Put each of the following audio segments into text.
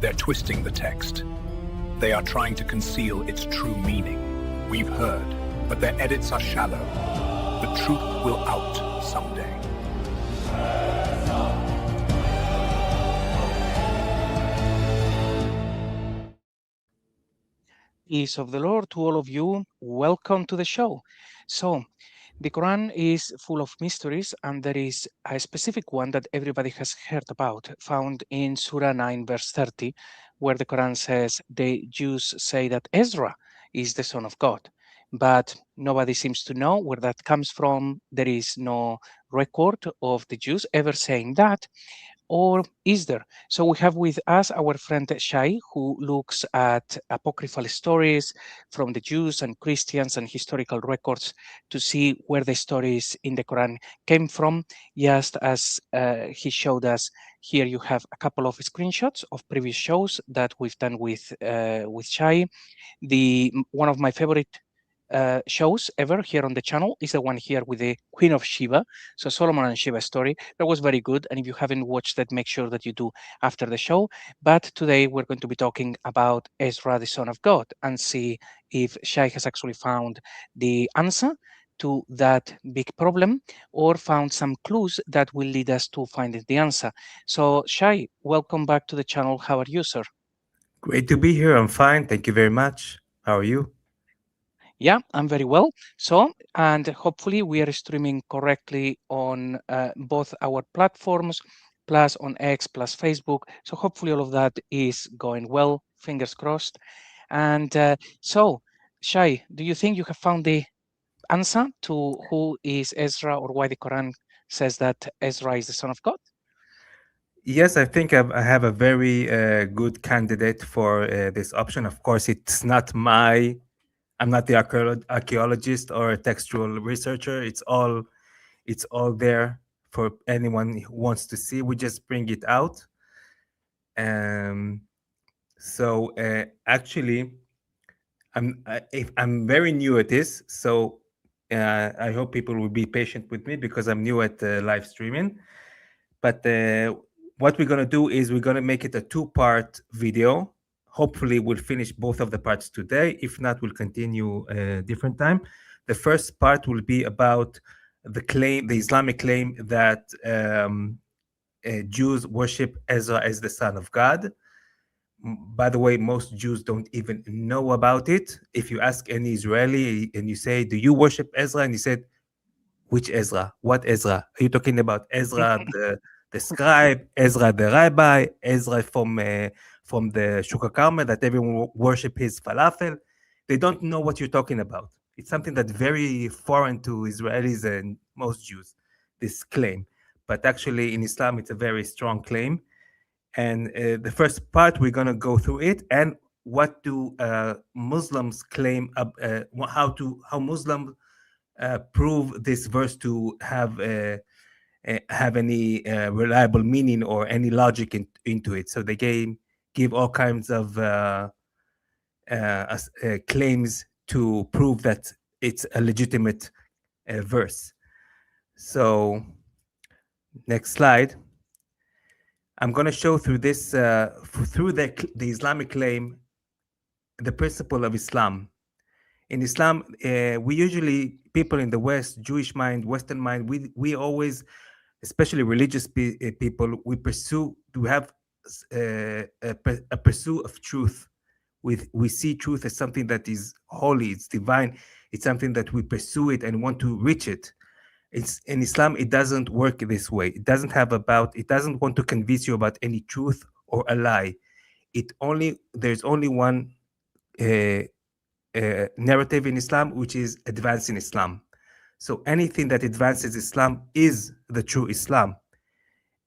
They're twisting the text. They are trying to conceal its true meaning. We've heard, but their edits are shallow. The truth will out someday. Peace of the Lord to all of you. Welcome to the show. So, the Quran is full of mysteries, and there is a specific one that everybody has heard about, found in Surah 9, verse 30, where the Quran says the Jews say that Ezra is the son of God. But nobody seems to know where that comes from. There is no record of the Jews ever saying that. Or is there? So we have with us our friend Shai, who looks at apocryphal stories from the Jews and Christians and historical records to see where the stories in the Quran came from. Just as he showed us here, you have a couple of screenshots of previous shows that we've done with Shai. One of my favorite shows ever here on the channel is the one here with the Queen of Sheba. So Solomon and Sheba story. That was very good. And if you haven't watched that, make sure that you do after the show. But today we're going to be talking about Ezra, the son of God, and see if Shai has actually found the answer to that big problem or found some clues that will lead us to finding the answer. So Shai, welcome back to the channel. How are you, sir? Great to be here. I'm fine. Thank you very much. How are you? Yeah, I'm very well. So, and hopefully we are streaming correctly on both our platforms, plus on X, plus Facebook. So hopefully all of that is going well. Fingers crossed. And so, Shai, do you think you have found the answer to who is Ezra or why the Quran says that Ezra is the son of God? Yes, I think I have a very good candidate for this option. Of course, I'm not the archaeologist or a textual researcher. It's all there for anyone who wants to see. We just bring it out. Um, actually, I'm very new at this, so I hope people will be patient with me because I'm new at live streaming. But what we're gonna do is we're gonna make it a two-part video. Hopefully, we'll finish both of the parts today. If not, we'll continue a different time. The first part will be about the Islamic claim that Jews worship Ezra as the son of God. By the way, most Jews don't even know about it. If you ask any Israeli and you say, "Do you worship Ezra?" and he said, "Which Ezra? What Ezra? Are you talking about Ezra the scribe, Ezra the rabbi, Ezra from the Shuk Carmel that everyone worship his falafel?" They don't know what you're talking about. It's something that's very foreign to Israelis and most Jews, this claim. But actually, in Islam, it's a very strong claim. And the first part, we're going to go through it. And what do Muslims claim, how Muslims prove this verse to have any reliable meaning or any logic into it. So they give all kinds of claims to prove that it's a legitimate verse. So next slide. I'm going to show through this, through the Islamic claim, the principle of Islam. In Islam, we usually, people in the West, Jewish mind, Western mind, we always, especially religious people, we have a pursuit of truth. We see truth as something that is holy, it's divine, it's something that we pursue it and want to reach it. It's in Islam, it doesn't work this way. It doesn't want to convince you about any truth or a lie. There's only one narrative in Islam, which is advancing Islam. So anything that advances Islam is the true Islam.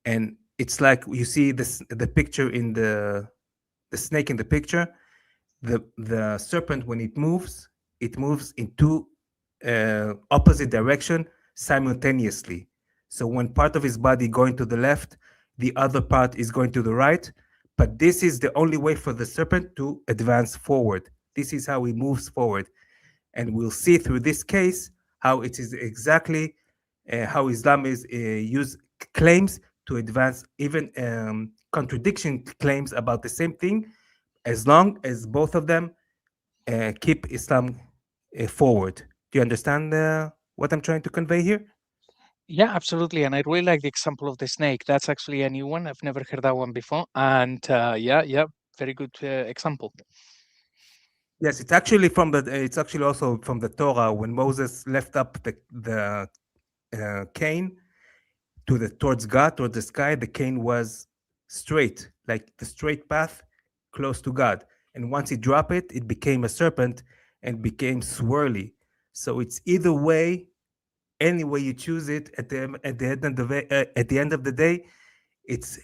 And it's like you see the picture in the snake in the picture. The serpent, when it moves in two opposite direction simultaneously. So when part of his body going to the left, the other part is going to the right. But this is the only way for the serpent to advance forward. This is how he moves forward. And we'll see through this case how it is exactly how Islam is claims to advance, even contradiction claims about the same thing, as long as both of them keep Islam forward. Do you understand what I'm trying to convey here? Yeah, absolutely. And I really like the example of the snake. That's actually a new one. I've never heard that one before. And yeah, very good example. Yes, it's actually from the. It's actually also from the Torah when Moses left up the cane towards God, towards the sky. The cane was straight, like the straight path, close to God. And once he dropped it, it became a serpent and became swirly. So it's either way, any way you choose it. At the end of the day, it's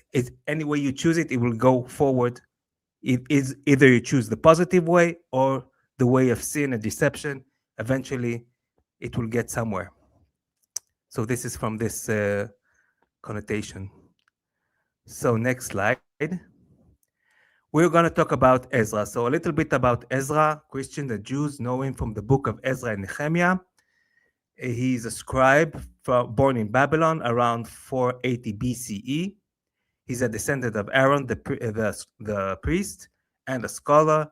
any way you choose it, it will go forward. It is either you choose the positive way or the way of sin and deception. Eventually, it will get somewhere. So this is from this connotation. So next slide. We're going to talk about Ezra. So a little bit about Ezra. Christians and Jews know him from the book of Ezra and Nehemiah. He's a scribe born in Babylon around 480 BCE. He's a descendant of Aaron, the priest, and a scholar.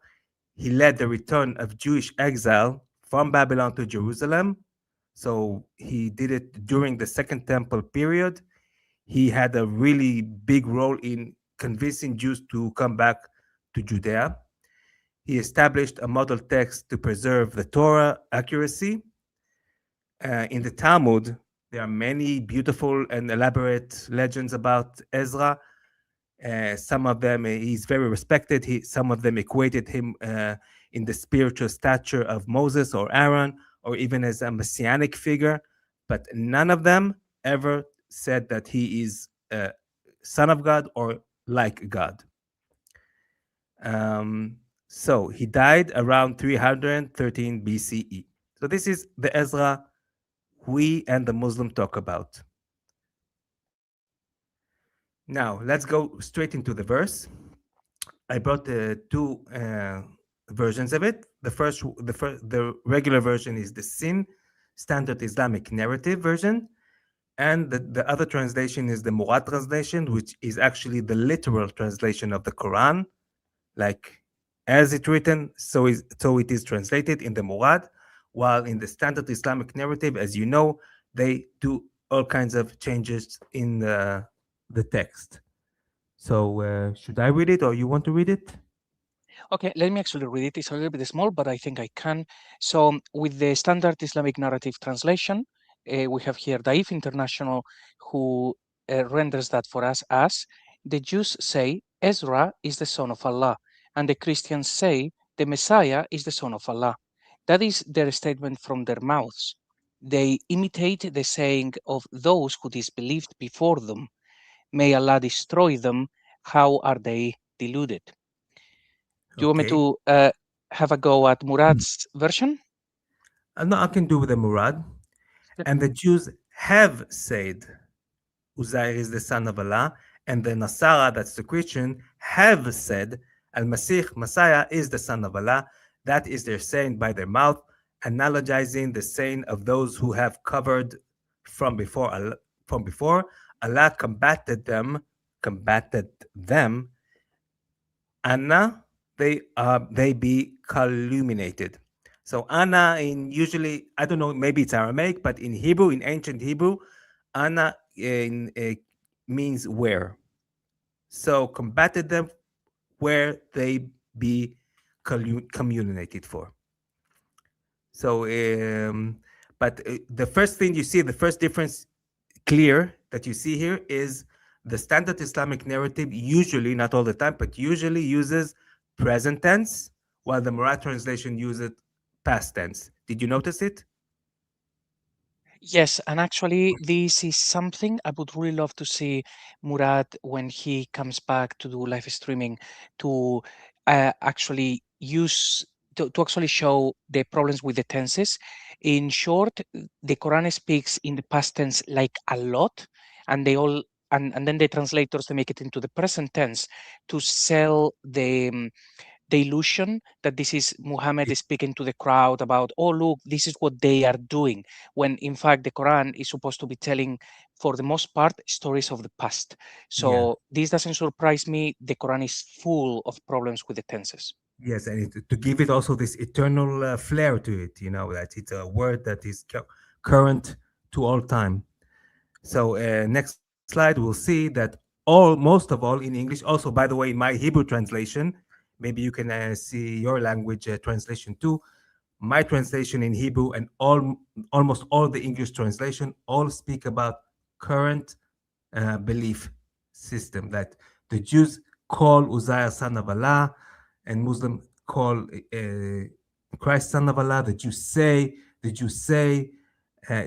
He led the return of Jewish exile from Babylon to Jerusalem. So he did it during the Second Temple period. He had a really big role in convincing Jews to come back to Judea. He established a model text to preserve the Torah accuracy. In the Talmud, there are many beautiful and elaborate legends about Ezra. Some of them, he's very respected. Some of them equated him in the spiritual stature of Moses or Aaron, or even as a messianic figure. But none of them ever said that he is a son of God or like God. So he died around 313 BCE. So this is the Ezra we and the Muslim talk about. Now, let's go straight into the verse. I brought the two versions of it. The regular version is the Sin Standard Islamic Narrative version, and the other translation is the Murad translation, which is actually the literal translation of the Quran, like as it's written, so it is translated in the Murad. While in the Standard Islamic Narrative, as you know, they do all kinds of changes in the text. So should I read it or you want to read it? Okay, let me actually read it. It's a little bit small, but I think I can. So with the Standard Islamic Narrative Translation, we have here Daif International, who renders that for us as, the Jews say Ezra is the son of Allah, and the Christians say the Messiah is the son of Allah. That is their statement from their mouths. They imitate the saying of those who disbelieved before them. May Allah destroy them. How are they deluded? Do you want me to have a go at Murad's version? No, I can do with the Murad. And the Jews have said Uzair is the son of Allah, and the Nasara, that's the Christian, have said Al-Masih, Messiah, is the son of Allah. That is their saying by their mouth, analogizing the saying of those who have covered from before. Allah combated them, Anna, they be calumniated. So Anna in usually, I don't know, maybe it's Aramaic, but in Hebrew, in ancient Hebrew, Anna means where. So combated them where they be communicated for. So, but the first thing you see, the first difference clear that you see here is the Standard Islamic Narrative usually, not all the time, but usually uses present tense, while the Murad translation uses past tense. Did you notice it? Yes, and actually, this is something I would really love to see Murad when he comes back to do live streaming to actually use to actually show the problems with the tenses. In short, the Quran speaks in the past tense like a lot, and they all and then the translators they make it into the present tense to sell the illusion that this is Muhammad speaking to the crowd about, oh, look, this is what they are doing, when in fact the Quran is supposed to be telling, for the most part, stories of the past. So this doesn't surprise me. The Quran is full of problems with the tenses. Yes, and to give it also this eternal flair to it, that it's a word that is current to all time. So next slide, we'll see that most of all in English. Also, by the way, in my Hebrew translation, maybe you can see your language translation too. My translation in Hebrew and almost all the English translation all speak about current belief system, that the Jews call Uzziah son of Allah, and Muslims call Christ son of Allah. The Jews say,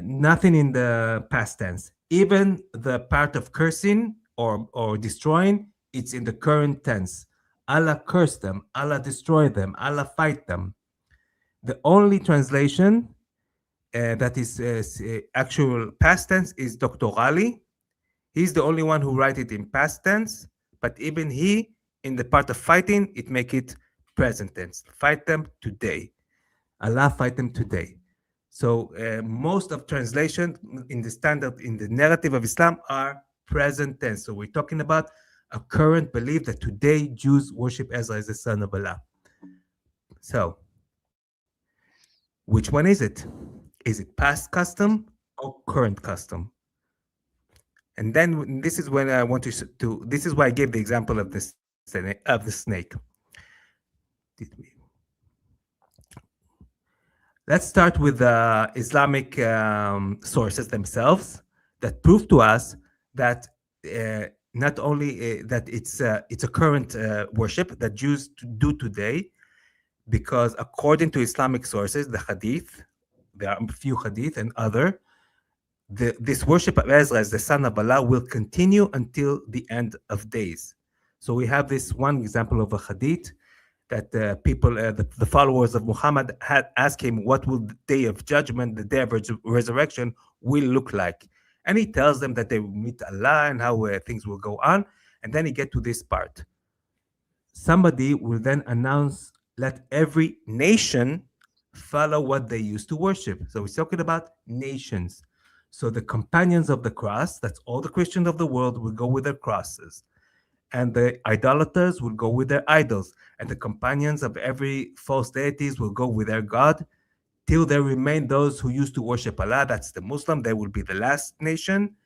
nothing in the past tense. Even the part of cursing or destroying, it's in the current tense. Allah curse them, Allah destroy them, Allah fight them. The only translation that is actual past tense is Dr. Ali. He's the only one who write it in past tense, but even he, in the part of fighting, it make it present tense. Fight them today. Allah fight them today. So most of translation in the narrative of Islam are present tense. So we're talking about a current belief that today Jews worship Ezra as the son of Allah. So which one is it? Is it past custom or current custom? And then this is when I want to this is why I gave the example of the snake. Let's start with the Islamic sources themselves that prove to us that not only that it's a current worship that Jews do today, because according to Islamic sources, the Hadith, there are a few Hadith and other, this worship of Ezra as the son of Allah will continue until the end of days. So we have this one example of a Hadith that the followers of Muhammad had asked him, what will the day of judgment, the day of resurrection will look like? And he tells them that they will meet Allah and how things will go on. And then he get to this part. Somebody will then announce, let every nation follow what they used to worship. So he's talking about nations. So the companions of the cross, that's all the Christians of the world, will go with their crosses. And the idolaters will go with their idols. And the companions of every false deities will go with their God, till there remain those who used to worship Allah. That's the Muslim. They will be the last nation,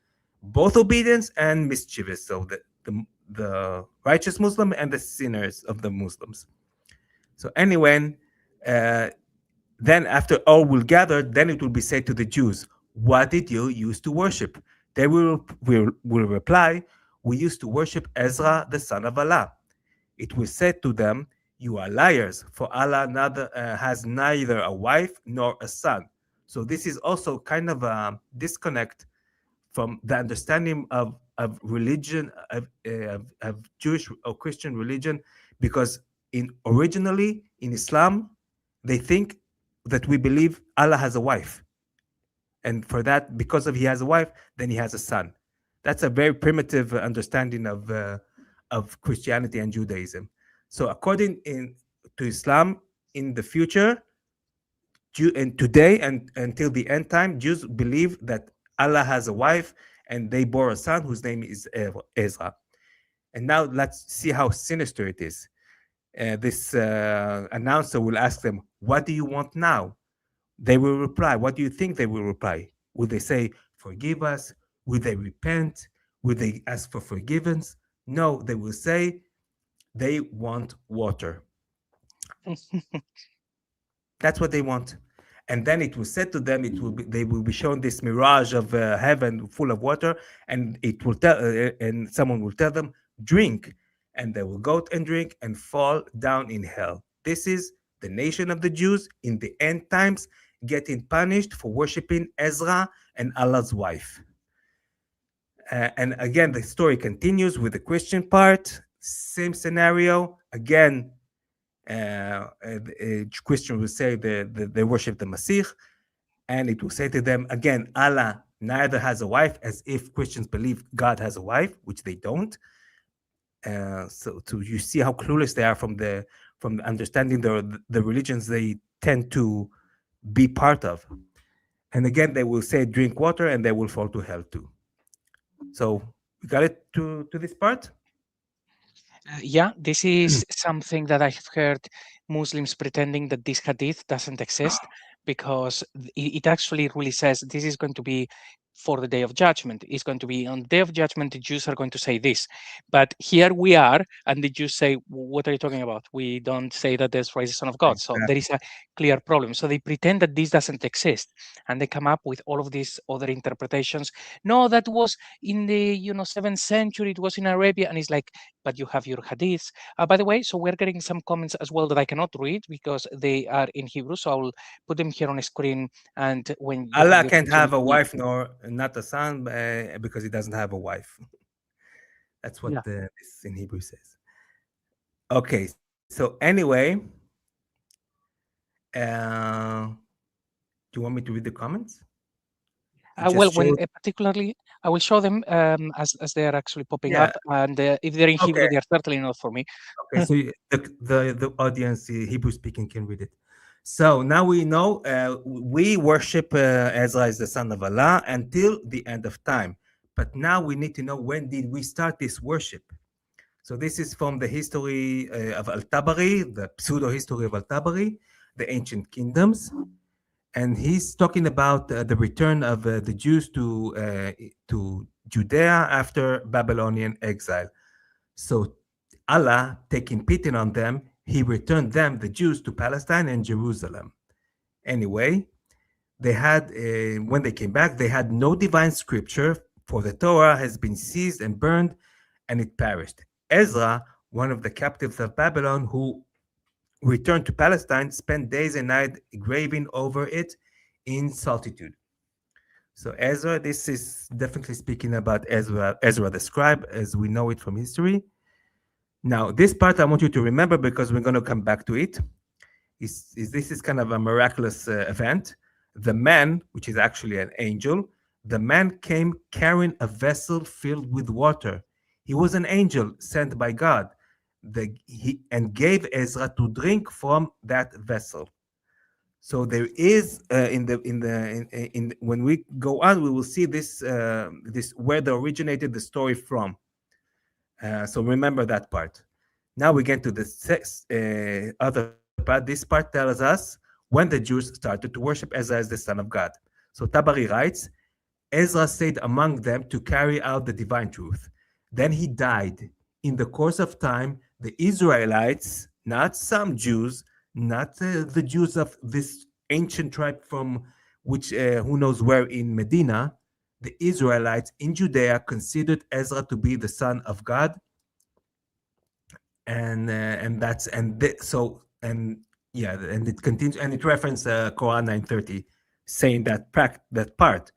both obedience and mischievous. So the righteous Muslim and the sinners of the Muslims. So anyway, then after all will gather, then it will be said to the Jews, what did you use to worship? They will reply, we used to worship Ezra, the son of Allah. It was said to them, you are liars, for Allah has neither a wife nor a son. So this is also kind of a disconnect from the understanding of religion, of Jewish or Christian religion, because originally in Islam, they think that we believe Allah has a wife. And for that, because he has a wife, then he has a son. That's a very primitive understanding of Christianity and Judaism. So according to Islam, in the future, and today and until the end time, Jews believe that Allah has a wife and they bore a son whose name is Ezra. And now let's see how sinister it is. This announcer will ask them, what do you want now? They will reply, what do you think they will reply? Will they say, forgive us? Will they repent? Will they ask for forgiveness? No, they will say they want water. That's what they want. And then it was said to them, they will be shown this mirage of heaven full of water, and it will and someone will tell them, drink, and they will go and drink and fall down in hell. This is the nation of the Jews in the end times getting punished for worshiping Ezra and Allah's wife. And again, the story continues with the Christian part. Same scenario. Again, a Christian will say they worship the Messiah, and it will say to them, again, Allah neither has a wife, as if Christians believe God has a wife, which they don't. So you see how clueless they are from from understanding the religions they tend to be part of. And again, they will say drink water and they will fall to hell too. So we got it to this part? Yeah, this is something that I've heard Muslims pretending that this hadith doesn't exist because it actually really says this is going to be for the day of judgment. It's going to be on the day of judgment, the Jews are going to say this. But here we are, and the Jews say, what are you talking about? We don't say that Ezra is the Son of God. So there is a clear problem. So they pretend that this doesn't exist, and they come up with all of these other interpretations. No, that was in the 7th century, it was in Arabia, and it's like, but you have your hadiths. By the way, so we're getting some comments as well that I cannot read because they are in Hebrew. So I'll put them here on the screen. And when you Allah have the can't have a opportunity- wife nor not a son because he doesn't have a wife. That's what this in Hebrew says. Okay, so anyway, do you want me to read the comments? well, particularly, I will show them as they are actually popping up, and if they're in Hebrew, they are certainly not for me. Okay, so the audience, Hebrew speaking, can read it. So now we know we worship Ezra as the son of Allah until the end of time. But now we need to know, when did we start this worship? So this is from the history of Tabari, the pseudo history of Tabari, the ancient kingdoms. And he's talking about the return of the Jews to Judea after Babylonian exile. So Allah, taking pity on them, he returned them, the Jews, to Palestine and Jerusalem. Anyway, they had, when they came back, they had no divine scripture, for the Torah has been seized and burned, and it perished. Ezra, one of the captives of Babylon, who returned to Palestine, spent days and nights graving over it in solitude. So Ezra, this is definitely speaking about Ezra the scribe, as we know it from history. Now, this part I want you to remember because we're going to come back to it. This is kind of a miraculous event. The man, which is actually an angel, the man came carrying a vessel filled with water. He was an angel sent by God, and gave Ezra to drink from that vessel. So there is when we go on, we will see this where they originated the story from. So remember that part. Now we get to the other part. This part tells us when the Jews started to worship Ezra as the son of God. So Tabari writes, Ezra stayed among them to carry out the divine truth. Then he died. In the course of time, the Israelites, not some Jews, not the Jews of this ancient tribe from which, who knows where in Medina, the Israelites in Judea considered Ezra to be the son of God. And it continues, and it references Quran 9:30, saying that part.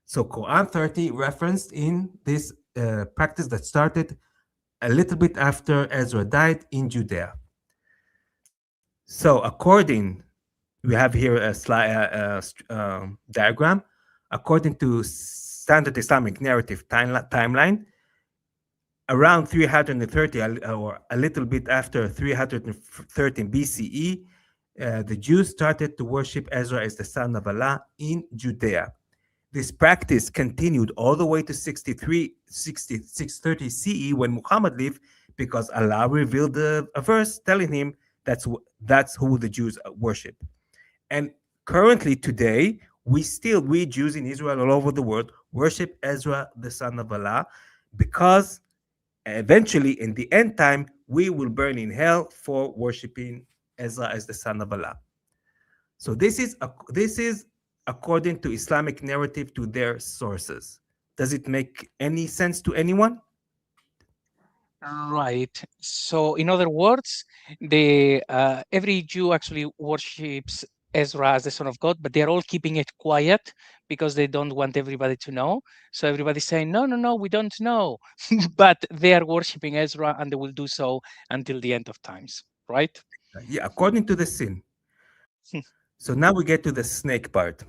So Quran 30 referenced in this practice that started a little bit after Ezra died in Judea. So we have here a slide diagram. According to standard Islamic narrative timeline, around 330 or a little bit after 313 BCE, the Jews started to worship Ezra as the son of Allah in Judea. This practice continued all the way to 630 CE when Muhammad lived, because Allah revealed a verse telling him that's who the Jews worship. And currently today, we Jews in Israel all over the world worship Ezra, the son of Allah, because eventually in the end time, we will burn in hell for worshiping Ezra as the son of Allah. So this is according to Islamic narrative, to their sources. Does it make any sense to anyone? Right. So, in other words, every Jew actually worships Ezra as the son of God, but they're all keeping it quiet because they don't want everybody to know. So everybody's saying, no, we don't know. But they are worshiping Ezra, and they will do so until the end of times, right? Yeah, according to the sin. So now we get to the snake part.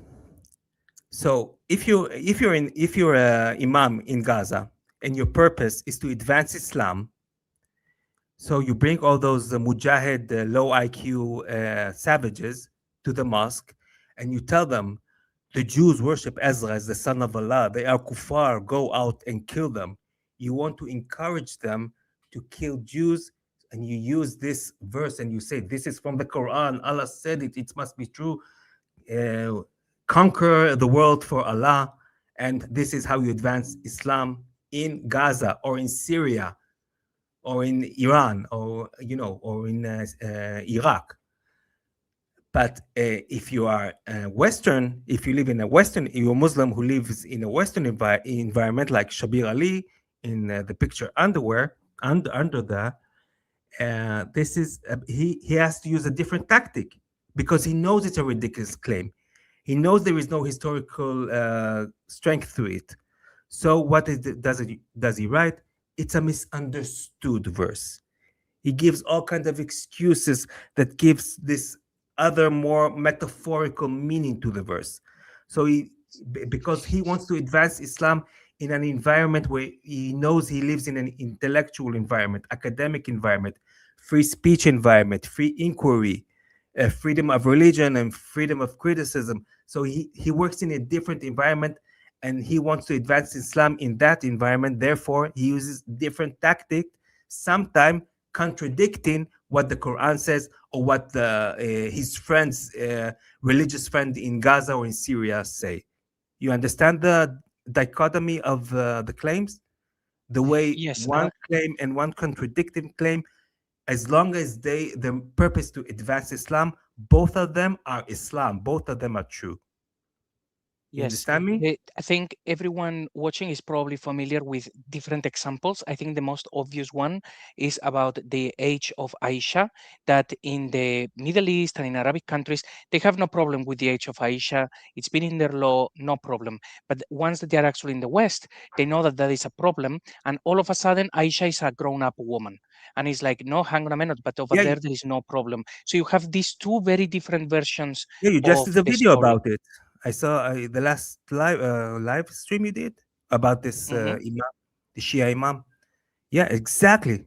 So if you're a imam in Gaza and your purpose is to advance Islam, So you bring all those mujahid, low IQ savages to the mosque, and you tell them the Jews worship Ezra as the son of Allah. They are kuffar. Go out and kill them. You want to encourage them to kill Jews, and you use this verse and you say, this is from the Quran. Allah said it. It must be true. Conquer the world for Allah. And this is how you advance Islam in Gaza or in Syria or in Iran or or in Iraq. But if you are Western, if you live in a Western, you're a Muslim who lives in a Western environment like Shabir Ali in the picture under the, this is he has to use a different tactic because he knows it's a ridiculous claim. He knows there is no historical strength to it. So what does he write? It's a misunderstood verse. He gives all kinds of excuses that gives this other more metaphorical meaning to the verse. So because he wants to advance Islam in an environment where he knows he lives in an intellectual environment, academic environment, free speech environment, free inquiry, freedom of religion and freedom of criticism. So he works in a different environment and he wants to advance Islam in that environment. Therefore, he uses different tactics, sometimes contradicting what the Quran says or what his friends, religious friend in Gaza or in Syria say. You understand the dichotomy of the claims? The way one claim and one contradicting claim, as long as the purpose to advance Islam, both of them are Islam. Both of them are true. You understand me? I think everyone watching is probably familiar with different examples. I think the most obvious one is about the age of Aisha, that in the Middle East and in Arabic countries, they have no problem with the age of Aisha. It's been in their law, no problem. But once that they are actually in the West, they know that that is a problem. And all of a sudden, Aisha is a grown-up woman. And it's like, no, hang on a minute, but over there is no problem. So you have these two very different versions. Yeah, you just did a video about it. I saw the last live stream you did about this imam, the Shia imam. Yeah, exactly.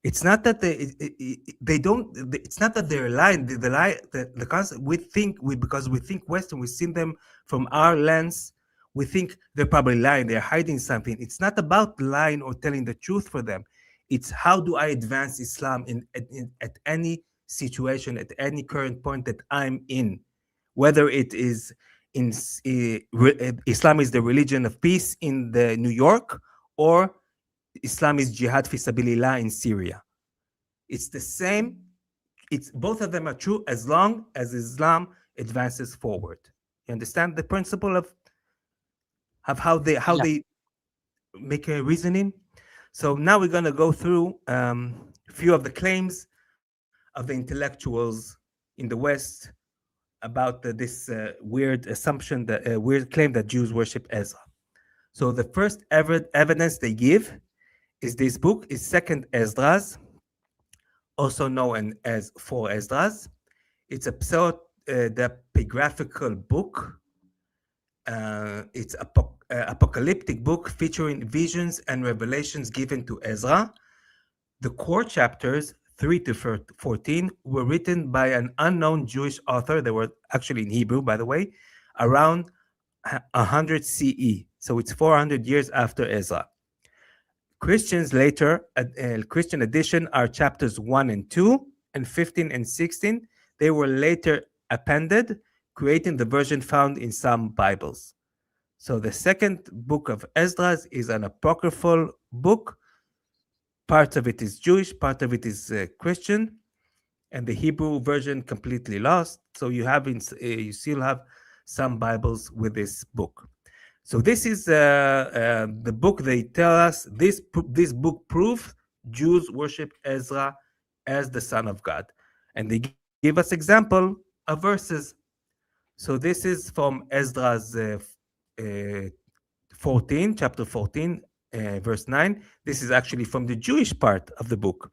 It's not that they don't. It's not that they're lying. The concept because we think Western, we've seen them from our lens. We think they're probably lying. They're hiding something. It's not about lying or telling the truth for them. It's how do I advance Islam at any situation, at any current point that I'm in. Whether it is Islam is the religion of peace in the New York, or Islam is jihad fi sabilillah in Syria. It's the same. It's both of them are true as long as Islam advances forward. You understand the principle of how they make a reasoning? So now we're going to go through a few of the claims of the intellectuals in the West about this weird assumption, weird claim that Jews worship Ezra. So the first evidence they give is this book, is Second Esdras, also known as Four Esdras. It's a pseudepigraphical book. It's apocalyptic book featuring visions and revelations given to Ezra. The core chapters 3 to 14 were written by an unknown Jewish author. They were actually in Hebrew, by the way, around 100 CE. So it's 400 years after Ezra. Christians later, Christian edition are chapters 1 and 2 and 15 and 16. They were later appended, creating the version found in some Bibles. So the second book of Esdras is an apocryphal book. Part of it is Jewish, part of it is Christian, and the Hebrew version completely lost. So you still have some Bibles with this book. So this is the book. They tell us this book proves Jews worship Ezra as the Son of God, and they give us example of verses. So this is from Esdras 14, chapter 14. Verse 9, this is actually from the Jewish part of the book.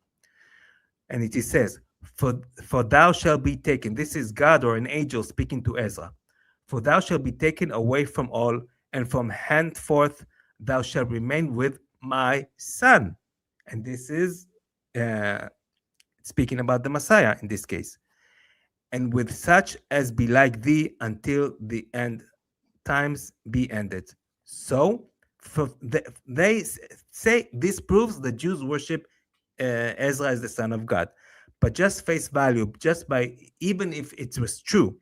And it says, for thou shalt be taken. This is God or an angel speaking to Ezra. For thou shalt be taken away from all, and from henceforth thou shalt remain with my son. And this is speaking about the Messiah in this case. And with such as be like thee until the end times be ended. So they say this proves the Jews worship Ezra as the son of God. But just face value, just by, even if it was true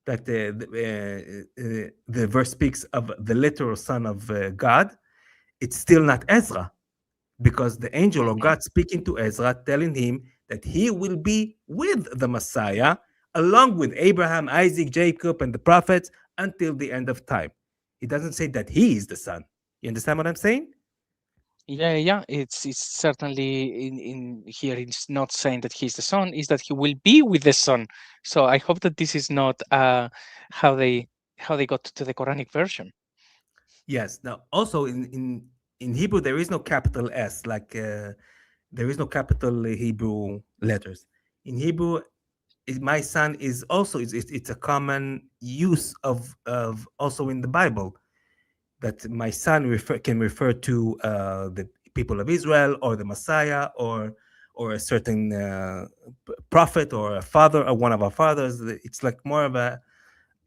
that the verse speaks of the literal son of God, it's still not Ezra, because the angel or God speaking to Ezra, telling him that he will be with the Messiah, along with Abraham, Isaac, Jacob, and the prophets until the end of time. It doesn't say that he is the son. You understand what I'm saying? Yeah. It's certainly in here. It's not saying that he's the son. Is that he will be with the son. So I hope that this is not how they got to the Quranic version. Yes. Now, also in Hebrew, there is no capital S, like there is no capital Hebrew letters. In Hebrew, my son is also, it's a common use of also in the Bible, that my son can refer to the people of Israel, or the Messiah, or a certain prophet, or a father, or one of our fathers. It's like more of a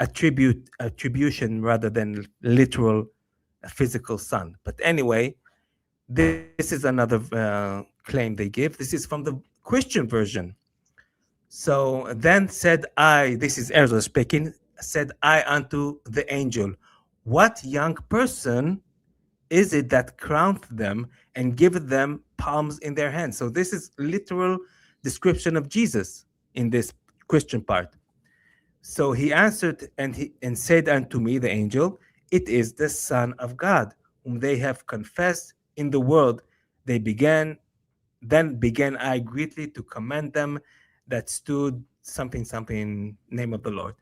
attribution rather than literal physical son. But anyway, this is another claim they give. This is from the Christian version. So then said I, this is Ezra speaking, said I unto the angel, what young person is it that crowned them and giveth them palms in their hands? So this is literal description of Jesus in this Christian part. So he answered and said unto me, the angel, it is the Son of God, whom they have confessed in the world. Then began I greatly to commend them that stood something, name of the Lord.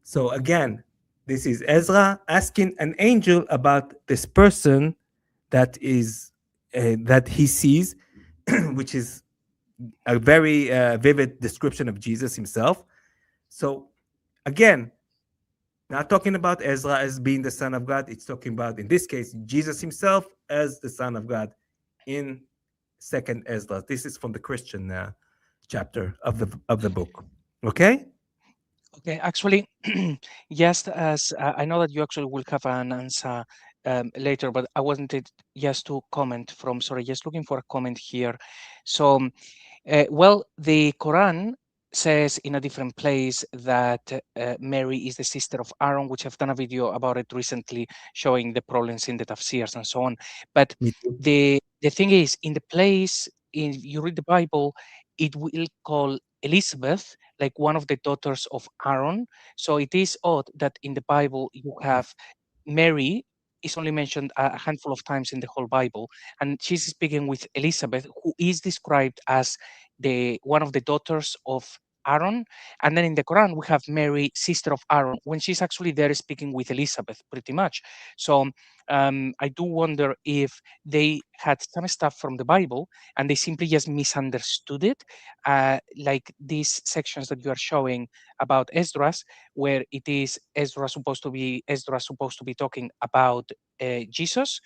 So again, this is Ezra asking an angel about this person that is that he sees, which is a very vivid description of Jesus himself. So again, not talking about Ezra as being the son of God. It's talking about, in this case, Jesus himself as the son of God in Second Ezra. This is from the Christian chapter of the book. Okay. Okay, actually, just as I know that you actually will have an answer later, but I wanted just to comment from, sorry, just looking for a comment here. So, well, the Quran says in a different place that Mary is the sister of Aaron, which I've done a video about it recently, showing the problems in the tafsirs and so on. But Me too. the thing is, in the place, you read the Bible, it will call Elizabeth like one of the daughters of Aaron. So it is odd that in the Bible you have Mary is only mentioned a handful of times in the whole Bible, and she's speaking with Elizabeth, who is described as the one of the daughters of Aaron. And then in the Quran we have Mary, sister of Aaron, when she's actually there speaking with Elizabeth, pretty much. So I do wonder if they had some stuff from the Bible and they simply just misunderstood it, like these sections that you are showing about Esdras, where it is Ezra supposed to be talking about Jesus,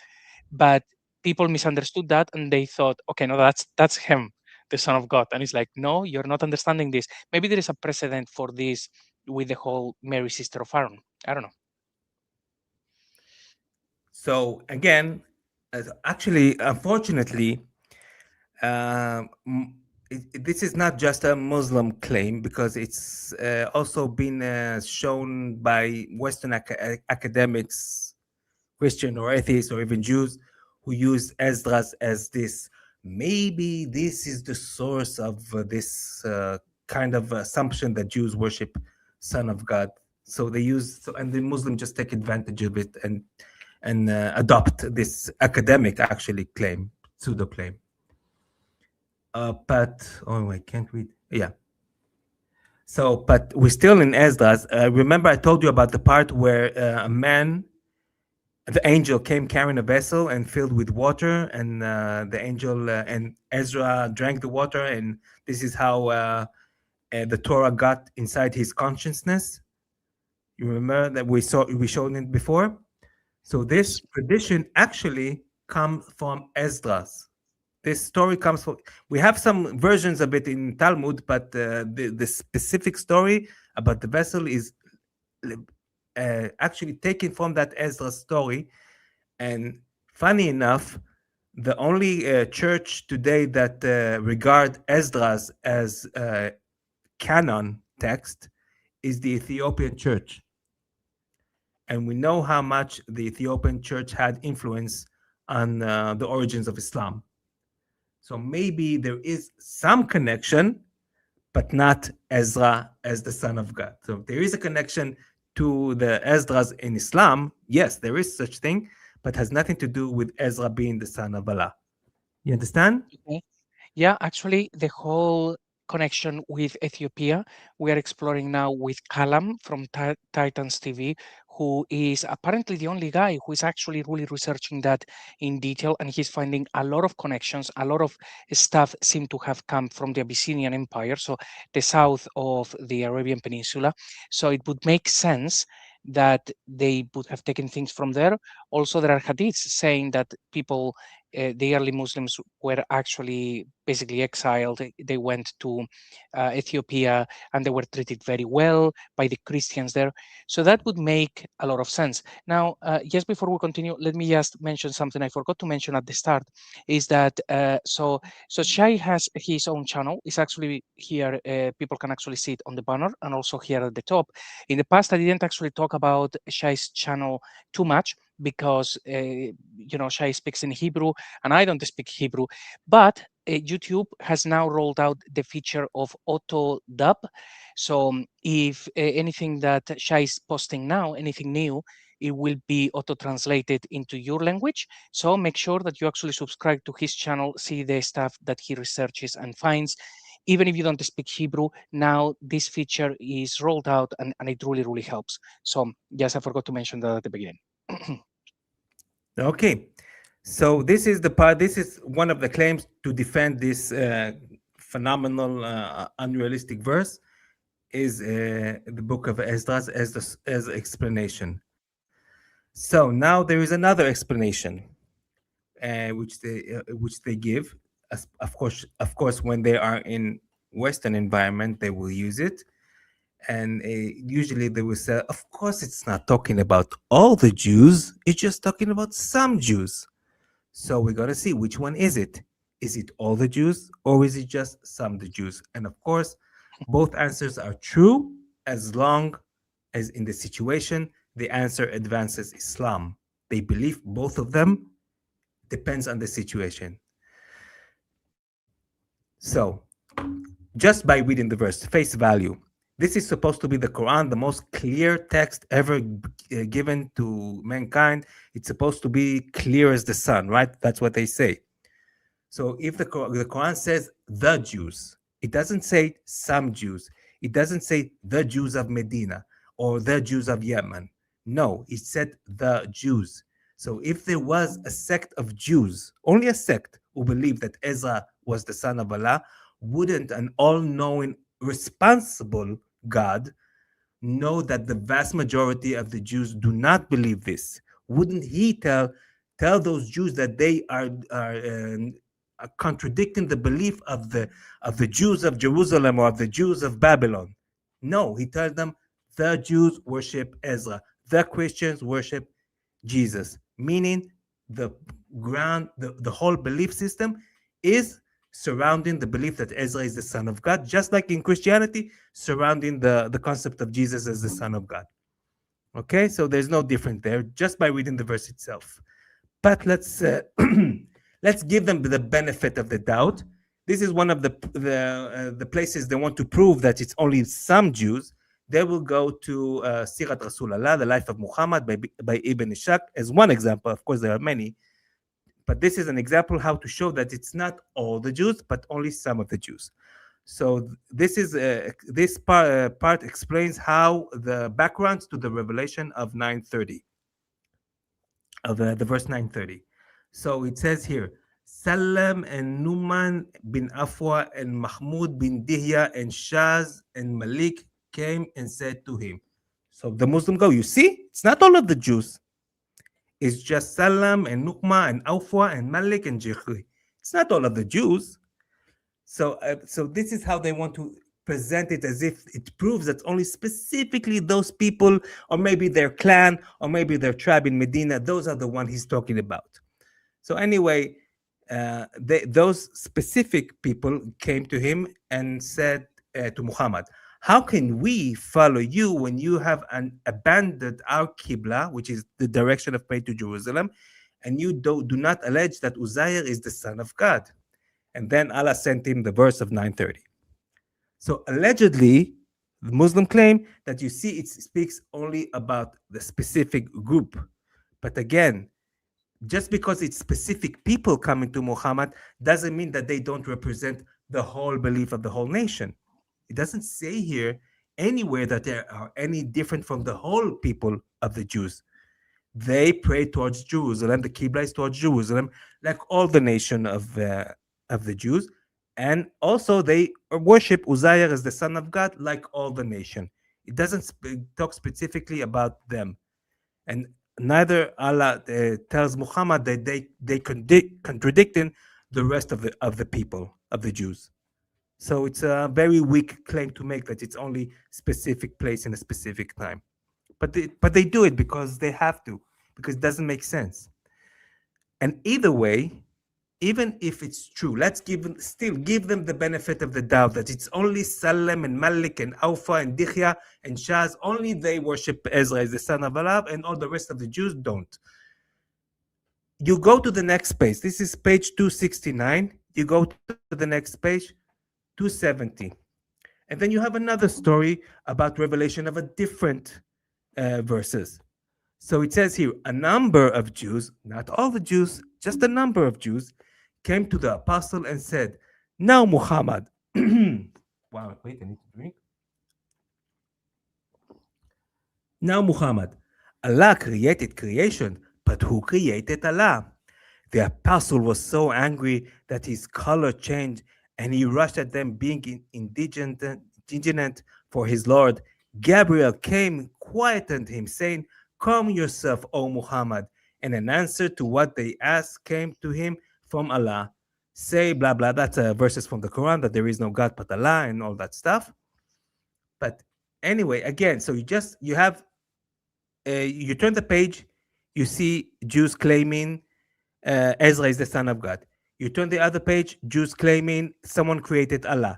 but people misunderstood that and they thought, okay, no, that's him, the Son of God. And it's like, no, you're not understanding this. Maybe there is a precedent for this with the whole Mary, sister of Aaron. I don't know. So again, actually, unfortunately, uh, this is not just a Muslim claim, because it's also been shown by Western academics, Christian or atheists or even Jews, who use Esdras as this. Maybe this is the source of this kind of assumption that Jews worship Son of God. So they use, and the Muslims just take advantage of it and adopt this academic actually claim, pseudo claim. But I can't read. Yeah. So, but we're still in Esdras. Remember, I told you about the part where a man, the angel, came carrying a vessel and filled with water, and the angel and Ezra drank the water, and this is how the Torah got inside his consciousness. You remember that we showed it before. So this tradition actually comes from Esdras. this story comes from. We have some versions of it in Talmud, but the specific story about the vessel is actually taken from that Ezra story. And funny enough, the only church today that regard Esdras as canon text is the Ethiopian church. And we know how much the Ethiopian church had influence on the origins of Islam. So maybe there is some connection, but not Ezra as the son of God. So there is a connection to the Esdras in Islam. Yes, there is such thing, but has nothing to do with Ezra being the son of Allah. You understand? Okay. Yeah, actually, the whole connection with Ethiopia, we are exploring now with Kalam from Titans TV, who is apparently the only guy who is actually really researching that in detail, and he's finding a lot of connections. A lot of stuff seem to have come from the Abyssinian Empire, so the south of the Arabian Peninsula. So it would make sense that they would have taken things from there. Also, there are hadiths saying that people, the early Muslims, were actually basically exiled. They went to Ethiopia and they were treated very well by the Christians there. So that would make a lot of sense. Now, just before we continue, let me just mention something I forgot to mention at the start, is that so Shai has his own channel. It's actually here, people can actually see it on the banner and also here at the top. In the past, I didn't actually talk about Shai's channel too much because Shai speaks in Hebrew and I don't speak Hebrew, but YouTube has now rolled out the feature of auto dub. So if anything that Shai is posting now, anything new, it will be auto translated into your language. So make sure that you actually subscribe to his channel, see the stuff that he researches and finds. Even if you don't speak Hebrew, now this feature is rolled out and it really, really helps. So yes, I forgot to mention that at the beginning. Okay. So this is the part, this is one of the claims to defend this phenomenal, unrealistic verse is the book of Esdras as explanation. So now there is another explanation which they give. Of course, when they are in Western environment, they will use it. And usually they will say, of course, it's not talking about all the Jews. It's just talking about some Jews. So we're going to see which one is it. Is it all the Jews or is it just some of the Jews? And of course, both answers are true as long as in the situation, the answer advances Islam. They believe both of them, depends on the situation. So just by reading the verse, face value, this is supposed to be the Quran, the most clear text ever given to mankind. It's supposed to be clear as the sun, right? That's what they say. So if the Quran says the Jews, it doesn't say some Jews. It doesn't say the Jews of Medina or the Jews of Yemen. No, it said the Jews. So if there was a sect of Jews, only a sect who believed that Ezra was the son of Allah, wouldn't an all-knowing, responsible God know that the vast majority of the Jews do not believe this? Wouldn't he tell those Jews that they are contradicting the belief of the Jews of Jerusalem or of the Jews of Babylon? No, he tells them the Jews worship Ezra, the Christians worship Jesus, meaning the whole belief system is surrounding the belief that Ezra is the son of God, just like in Christianity, surrounding the concept of Jesus as the son of God. Okay, so there's no difference there, just by reading the verse itself. But let's let's give them the benefit of the doubt. This is one of the places they want to prove that it's only some Jews. They will go to Sirat Rasulallah, the life of Muhammad by Ibn Ishaq, as one example. Of course, there are many. But this is an example how to show that it's not all the Jews, but only some of the Jews. So this is this part explains how the background to the revelation of 930, of the verse 930. So it says here, Salam and Numan bin Afwa and Mahmud bin Dihya and Shaz and Malik came and said to him. So the Muslim go, you see, it's not all of the Jews. It's just Salam and Nukma and Afwa and Malik and Jihri. It's not all of the Jews. So this is how they want to present it, as if it proves that only specifically those people, or maybe their clan, or maybe their tribe in Medina, those are the one he's talking about. So anyway, those specific people came to him and said to Muhammad, how can we follow you when you have abandoned our Qibla, which is the direction of prayer to Jerusalem, and you do not allege that Uzair is the son of God? And then Allah sent him the verse of 930. So allegedly, the Muslim claim that, you see, it speaks only about the specific group. But again, just because it's specific people coming to Muhammad doesn't mean that they don't represent the whole belief of the whole nation. It doesn't say here anywhere that they are any different from the whole people of the Jews. They pray towards Jerusalem. The Qibla is towards Jerusalem, like all the nation of the Jews. And also they worship Uzair as the son of God, like all the nation. It doesn't talk specifically about them. And neither Allah tells Muhammad that they contradicting the rest of the people, of the Jews. So it's a very weak claim to make that it's only specific place in a specific time. But they do it because they have to, because it doesn't make sense. And either way, even if it's true, let's still give them the benefit of the doubt that it's only Salem and Malik and Awfa and Dikhya and Shaz, only they worship Ezra as the son of Allah, and all the rest of the Jews don't. You go to the next page. This is page 269. You go to the next page, 270. And then you have another story about revelation of a different verses. So it says here, a number of Jews, not all the Jews, just a number of Jews, came to the apostle and said, now Muhammad, wow, wait, I need to drink. Now Muhammad, Allah created creation, but who created Allah? The apostle was so angry that his color changed, and he rushed at them, being indignant for his Lord. Gabriel came, quieted him, saying, calm yourself, O Muhammad. And an answer to what they asked came to him from Allah. Say blah blah. That's verses from the Quran, that there is no God but Allah and all that stuff. But anyway, again, so you turn the page, you see Jews claiming Ezra is the son of God. You turn the other page, Jews claiming someone created Allah.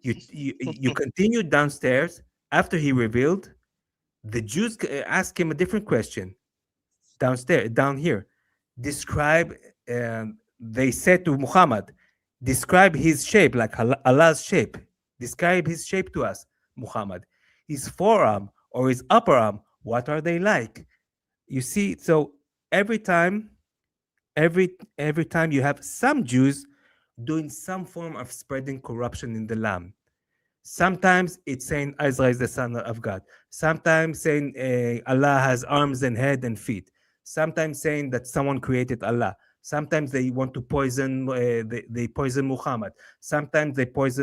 You continue downstairs. After he revealed, the Jews ask him a different question. Down here, describe. They said to Muhammad, describe his shape, like Allah's shape. Describe his shape to us, Muhammad. His forearm or his upper arm, what are they like? You see, so every time you have some Jews doing some form of spreading corruption in the land. Sometimes it's saying Ezra is the son of God. Sometimes saying Allah has arms and head and feet. Sometimes saying that someone created Allah. Sometimes they want to poison. They poison Muhammad. Sometimes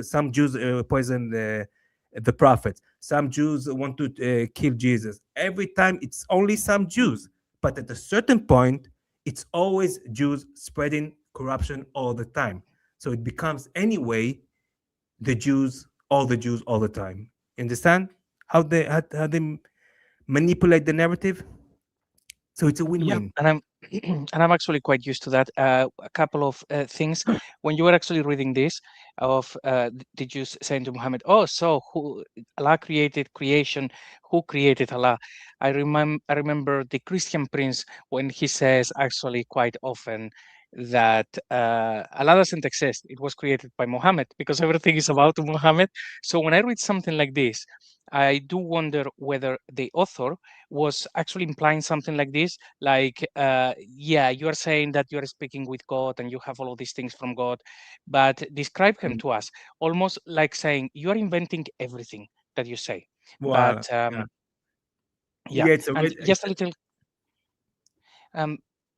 some Jews poison the prophets. Some Jews want to kill Jesus. Every time it's only some Jews, but at a certain point, it's always Jews spreading corruption all the time. So it becomes anyway all the Jews all the time. You understand how they manipulate the narrative? So it's a win-win. Yeah, and I'm actually quite used to that. A couple of things when you were actually reading this of the Jews saying to Muhammad, "Oh, so who Allah created creation? Who created Allah?" I remember the Christian Prince when he says actually quite often that Allah doesn't exist. It was created by Muhammad, because everything is about Muhammad. So when I read something like this, I do wonder whether the author was actually implying something like this, like, yeah, you are saying that you are speaking with God and you have all of these things from God, but describe him to us, almost like saying you are inventing everything that you say. Wow. But Yeah, it's and just a little.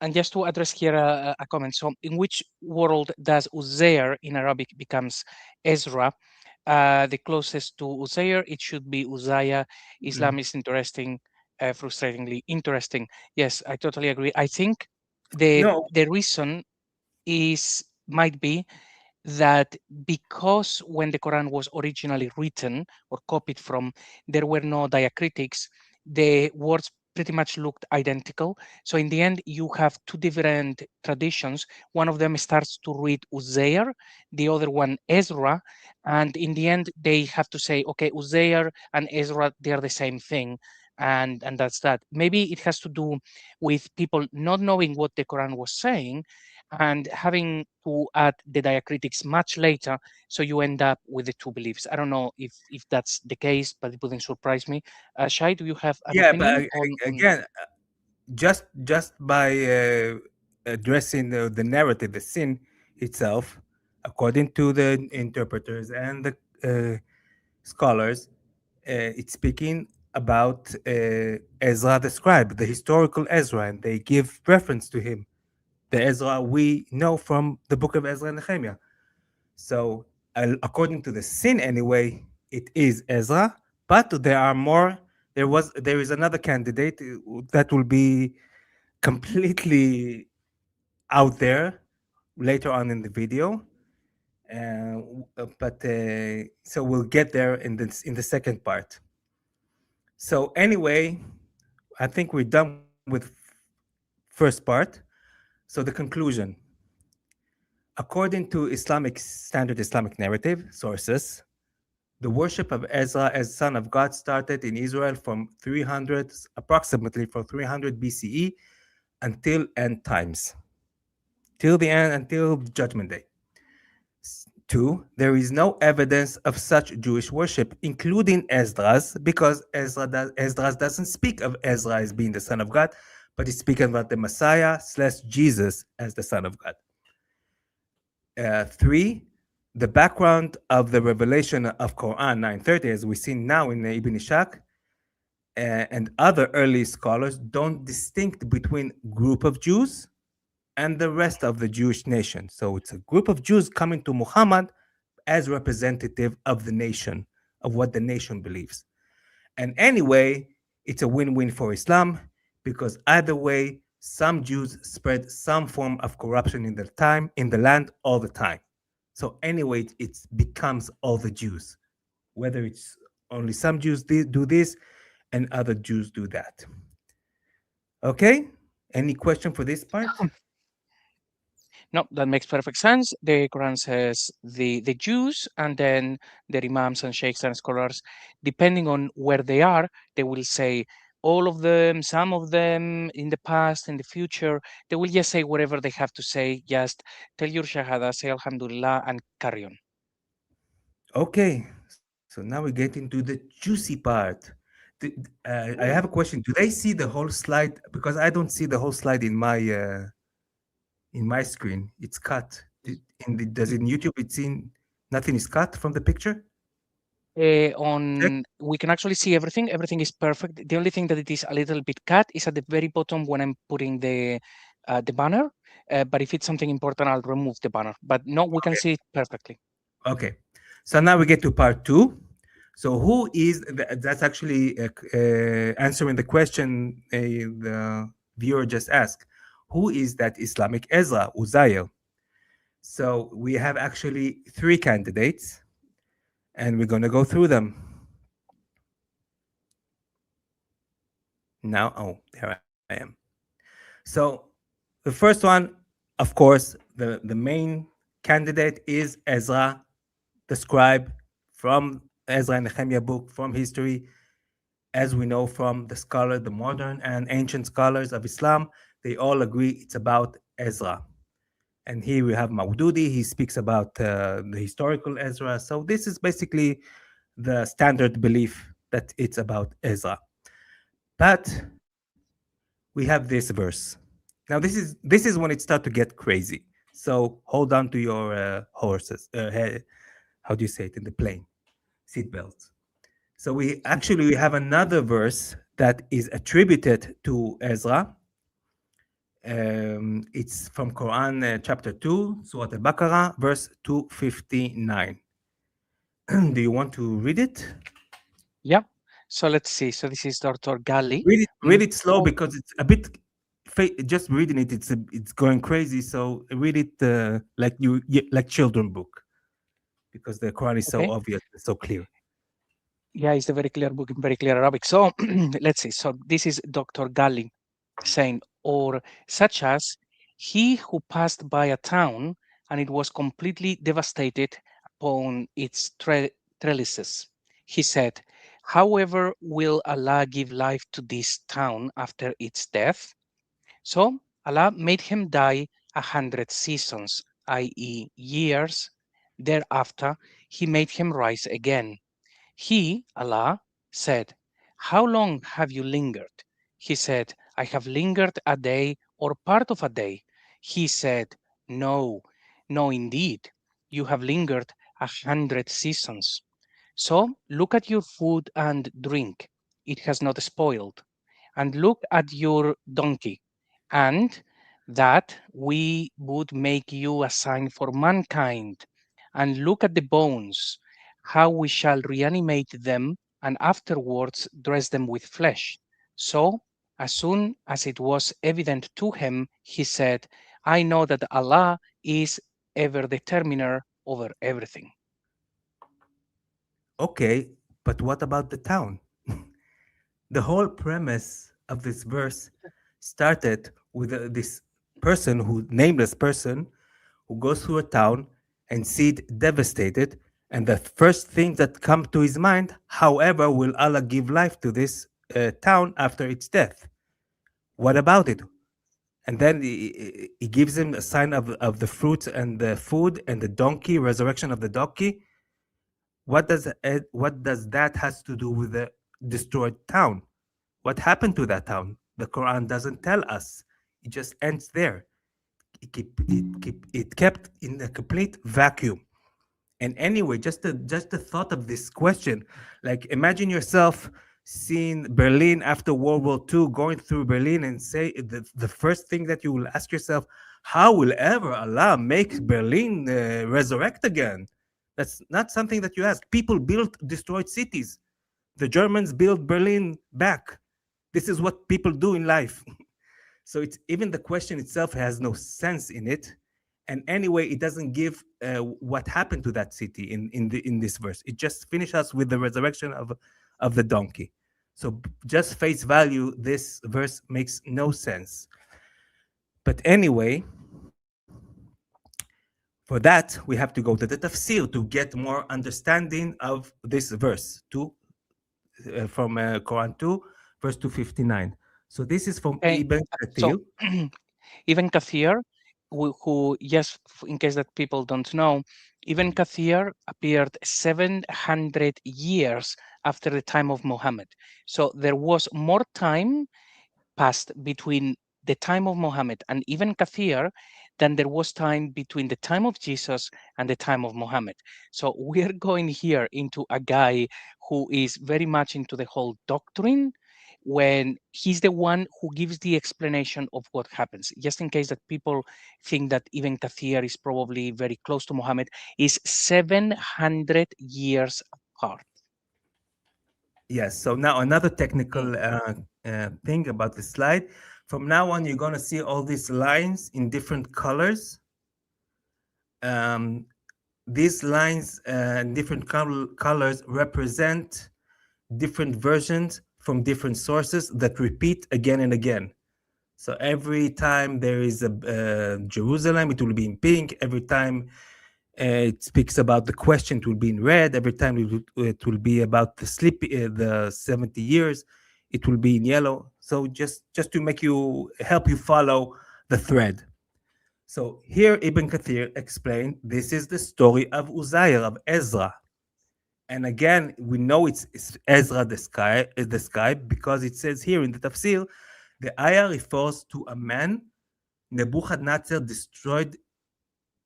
And just to address here a comment, so in which world does Uzair in Arabic becomes Ezra? The closest to Uzair, it should be Uzziah. Islam is interesting, frustratingly interesting. Yes, I totally agree. I think the reason is might be that because when the Quran was originally written or copied from, there were no diacritics, the words pretty much looked identical. So in the end, you have two different traditions. One of them starts to read Uzair, the other one Ezra, and in the end, they have to say, okay, Uzair and Ezra, they're the same thing. And that's that. Maybe it has to do with people not knowing what the Quran was saying and having to add the diacritics much later, so you end up with the two beliefs. I don't know if that's the case, but it wouldn't surprise me. Shai, do you have an Yeah, but opinion on again, just by addressing the narrative, the sin itself, according to the interpreters and the scholars, it's speaking about Ezra the scribe, the historical Ezra, and they give reference to him, the Ezra we know from the book of Ezra and Nehemiah. So, according to the sin, anyway, it is Ezra. But there are more. There is another candidate that will be completely out there later on in the video. But so we'll get there in the second part. So anyway, I think we're done with first part. So the conclusion. According to standard Islamic narrative sources, the worship of Ezra as son of God started in Israel from 300, approximately from 300 BCE until end times, till the end, until Judgment Day. 2, there is no evidence of such Jewish worship, including Esdras, because Esdras doesn't speak of Ezra as being the son of God, but he's speaking about the Messiah / Jesus as the son of God. 3, the background of the revelation of Quran 930, as we see now in Ibn Ishaq, and other early scholars don't distinct between group of Jews and the rest of the Jewish nation. So it's a group of Jews coming to Muhammad as representative of the nation, of what the nation believes. And anyway, it's a win-win for Islam, because either way, some Jews spread some form of corruption in the land all the time. So anyway, it becomes all the Jews, whether it's only some Jews do this and other Jews do that. Okay? Any question for this part? No, that makes perfect sense. The Quran says the Jews, and then the imams and sheikhs and scholars, depending on where they are, they will say all of them, some of them, in the past, in the future. They will just say whatever they have to say. Just tell your shahada, say alhamdulillah, and carry on. Okay, so now we get into the juicy part. I have a question. Do they see the whole slide? Because I don't see the whole slide in my screen. It's cut. Does in YouTube it's in nothing is cut from the picture? We can actually see everything. Everything is perfect. The only thing that it is a little bit cut is at the very bottom when I'm putting the banner. But if it's something important, I'll remove the banner. But no, we can see it perfectly. Okay. So now we get to part 2. So who is that's actually answering the question the viewer just asked. Who is that Islamic Ezra, Uzziel? So we have actually 3 candidates, and we're going to go through them. Now, there I am. So the first one, of course, the main candidate is Ezra, the scribe, from Ezra and Nehemiah book, from history. As we know from the modern and ancient scholars of Islam, they all agree it's about Ezra. And here we have Maududi, he speaks about the historical Ezra. So this is basically the standard belief that it's about Ezra. But we have this verse. Now this is when it starts to get crazy. So hold on to your horses. How do you say it in the plane? Seatbelts. So we have another verse that is attributed to Ezra. It's from Quran chapter 2, Surah Al-Baqarah, verse 259. Do you want to read it? Yeah. So let's see. So this is Dr. Gali. Read it slow because it's a bit just reading it, it's going crazy. So read it like children book, because the Quran is so Okay. obvious, so clear. Yeah, it's a very clear book in very clear Arabic. So let's see. So this is Dr. Gali saying, or such as he who passed by a town and it was completely devastated upon its trellises. He said, however, will Allah give life to this town after its death? So Allah made him die 100 seasons, i.e., years. Thereafter, he made him rise again. He, Allah, said, how long have you lingered? He said, I have lingered a day or part of a day. He said, no, no, indeed. You have lingered 100 seasons. So look at your food and drink. It has not spoiled. And look at your donkey. And that we would make you a sign for mankind. And look at the bones, how we shall reanimate them and afterwards dress them with flesh. So, as soon as it was evident to him, he said, I know that Allah is ever determiner over everything. Okay, but what about the town? The whole premise of this verse started with this person, nameless person, who goes through a town and see it devastated, and the first thing that comes to his mind, however, will Allah give life to this town after its death? What about it? And then he gives him a sign of the fruits and the food and the donkey, resurrection of the donkey. What does that has to do with the destroyed town? What happened to that town? The Quran doesn't tell us. It just ends there. It kept in a complete vacuum. And anyway, just the thought of this question, like imagine yourself seeing Berlin after World War II, going through Berlin, and say the first thing that you will ask yourself, how will ever Allah make Berlin resurrect again? That's not something that you ask. People built destroyed cities. The Germans built Berlin back. This is what people do in life. So it's even the question itself has no sense in it. And anyway, it doesn't give what happened to that city in this verse. It just finishes us with the resurrection of the donkey. So just face value, this verse makes no sense. But anyway, for that, we have to go to the tafsir to get more understanding of this verse from Quran 2, verse 259. So this is from Ibn Kathir. So, Ibn Kathir, who, yes, in case that people don't know, Ibn Kathir appeared 700 years after the time of Muhammad. So there was more time passed between the time of Muhammad and Ibn Kathir than there was time between the time of Jesus and the time of Muhammad. So we're going here into a guy who is very much into the whole doctrine, when he's the one who gives the explanation of what happens. Just in case that people think that Ibn Kathir is probably very close to Muhammad, is 700 years apart. Yes, so now another technical thing about the slide. From now on, you're going to see all these lines in different colors. These lines in different colors represent different versions from different sources that repeat again and again. So every time there is a Jerusalem, it will be in pink. Every time it speaks about the question, it will be in red. Every time it will be about the 70 years, it will be in yellow. So just to help you follow the thread. So here Ibn Kathir explained, this is the story of Uzziah, of Ezra. And again, we know it's Ezra the scribe, because it says here in the tafsir, the ayah refers to a man Nebuchadnezzar destroyed.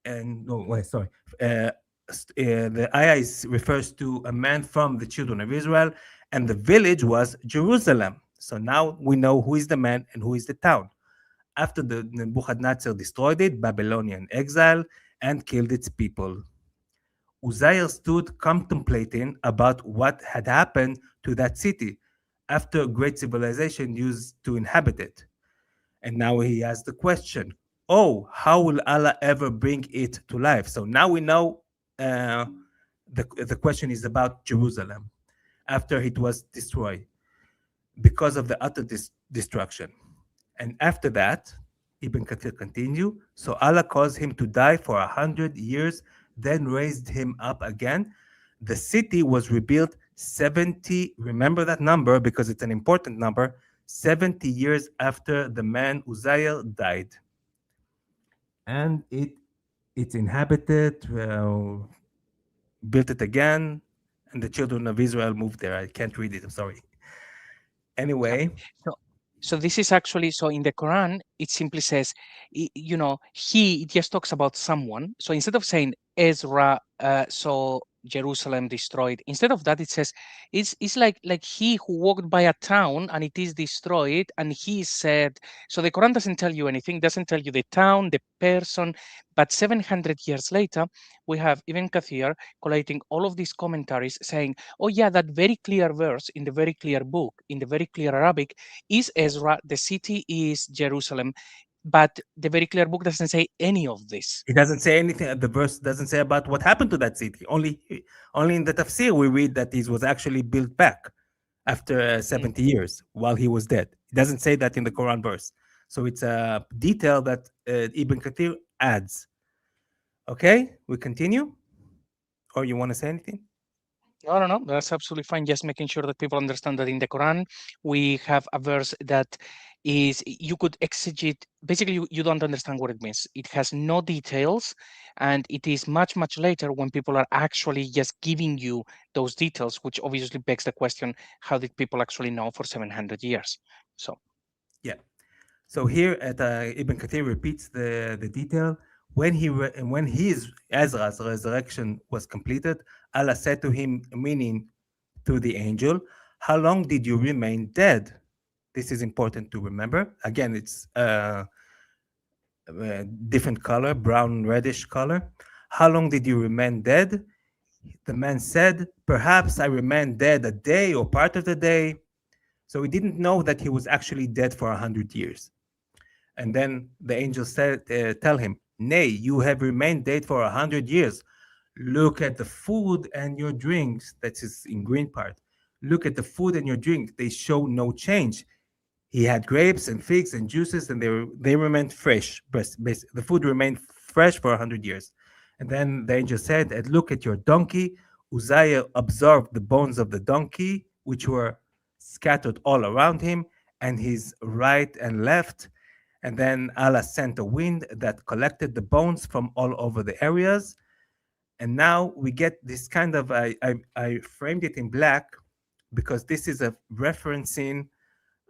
And no, wait, sorry. The ayah refers to a man from the children of Israel, and the village was Jerusalem. So now we know who is the man and who is the town. After the Nebuchadnezzar destroyed it, Babylonian exile, and killed its people. Uzziah stood contemplating about what had happened to that city after great civilization used to inhabit it. And now he has the question, oh, how will Allah ever bring it to life? So now we know the question is about Jerusalem after it was destroyed because of the utter destruction. And after that, Ibn Kathir continue, so Allah caused him to die for 100 years, then raised him up again. The city was rebuilt 70, remember that number because it's an important number, 70 years after the man Uzziah died. And it's inhabited, built it again, and the children of Israel moved there. I can't read it, I'm sorry. Anyway. So this is actually, so in the Quran, it simply says, it just talks about someone. So instead of saying Ezra saw Jerusalem destroyed, instead of that, it says, it's like he who walked by a town and it is destroyed. And he said, so the Quran doesn't tell you anything, doesn't tell you the town, the person, but 700 years later, we have Ibn Kathir collating all of these commentaries saying, oh yeah, that very clear verse in the very clear book, in the very clear Arabic, is Ezra, the city is Jerusalem, but the very clear book doesn't say any of this. It doesn't say anything. The verse doesn't say about what happened to that city. Only in the tafsir we read that it was actually built back after 70 years while he was dead. It doesn't say that in the Quran verse. So it's a detail that Ibn Kathir adds. Okay, we continue? Or you want to say anything? No, that's absolutely fine. Just making sure that people understand that in the Quran, we have a verse that is, you could exegete, basically you don't understand what it means. It has no details, and it is much, much later when people are actually just giving you those details, which obviously begs the question, how did people actually know for 700 years? So. Yeah. So here at Ibn Kathir repeats the detail. When his Ezra's resurrection was completed, Allah said to him, meaning to the angel, how long did you remain dead? This is important to remember. Again, it's a different color, brown reddish color. How long did you remain dead? The man said, perhaps I remained dead a day or part of the day. So he didn't know that he was actually dead for 100 years. And then the angel said, tell him, nay, you have remained dead for 100 years. Look at the food and your drinks. That is in green part. Look at the food and your drink. They show no change. He had grapes and figs and juices, and they remained fresh. The food remained fresh for 100 years. And then the angel said, and look at your donkey. Uzziah absorbed the bones of the donkey, which were scattered all around him, and his right and left. And then Allah sent a wind that collected the bones from all over the areas. And now we get this kind of, I framed it in black because this is a referencing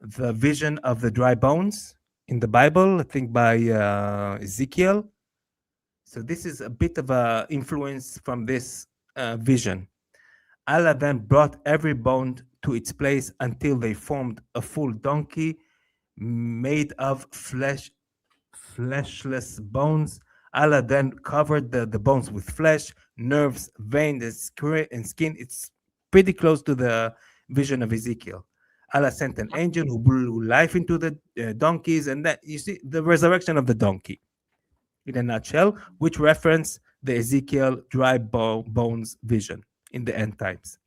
the vision of the dry bones in the Bible, I think by Ezekiel. So this is a bit of a influence from this vision. Allah then brought every bone to its place until they formed a full donkey made of fleshless bones. Allah then covered the bones with flesh, nerves, veins, and skin. It's pretty close to the vision of Ezekiel. Allah sent an angel who blew life into the donkeys, and that you see the resurrection of the donkey in a nutshell, which reference the Ezekiel dry bones vision in the end times.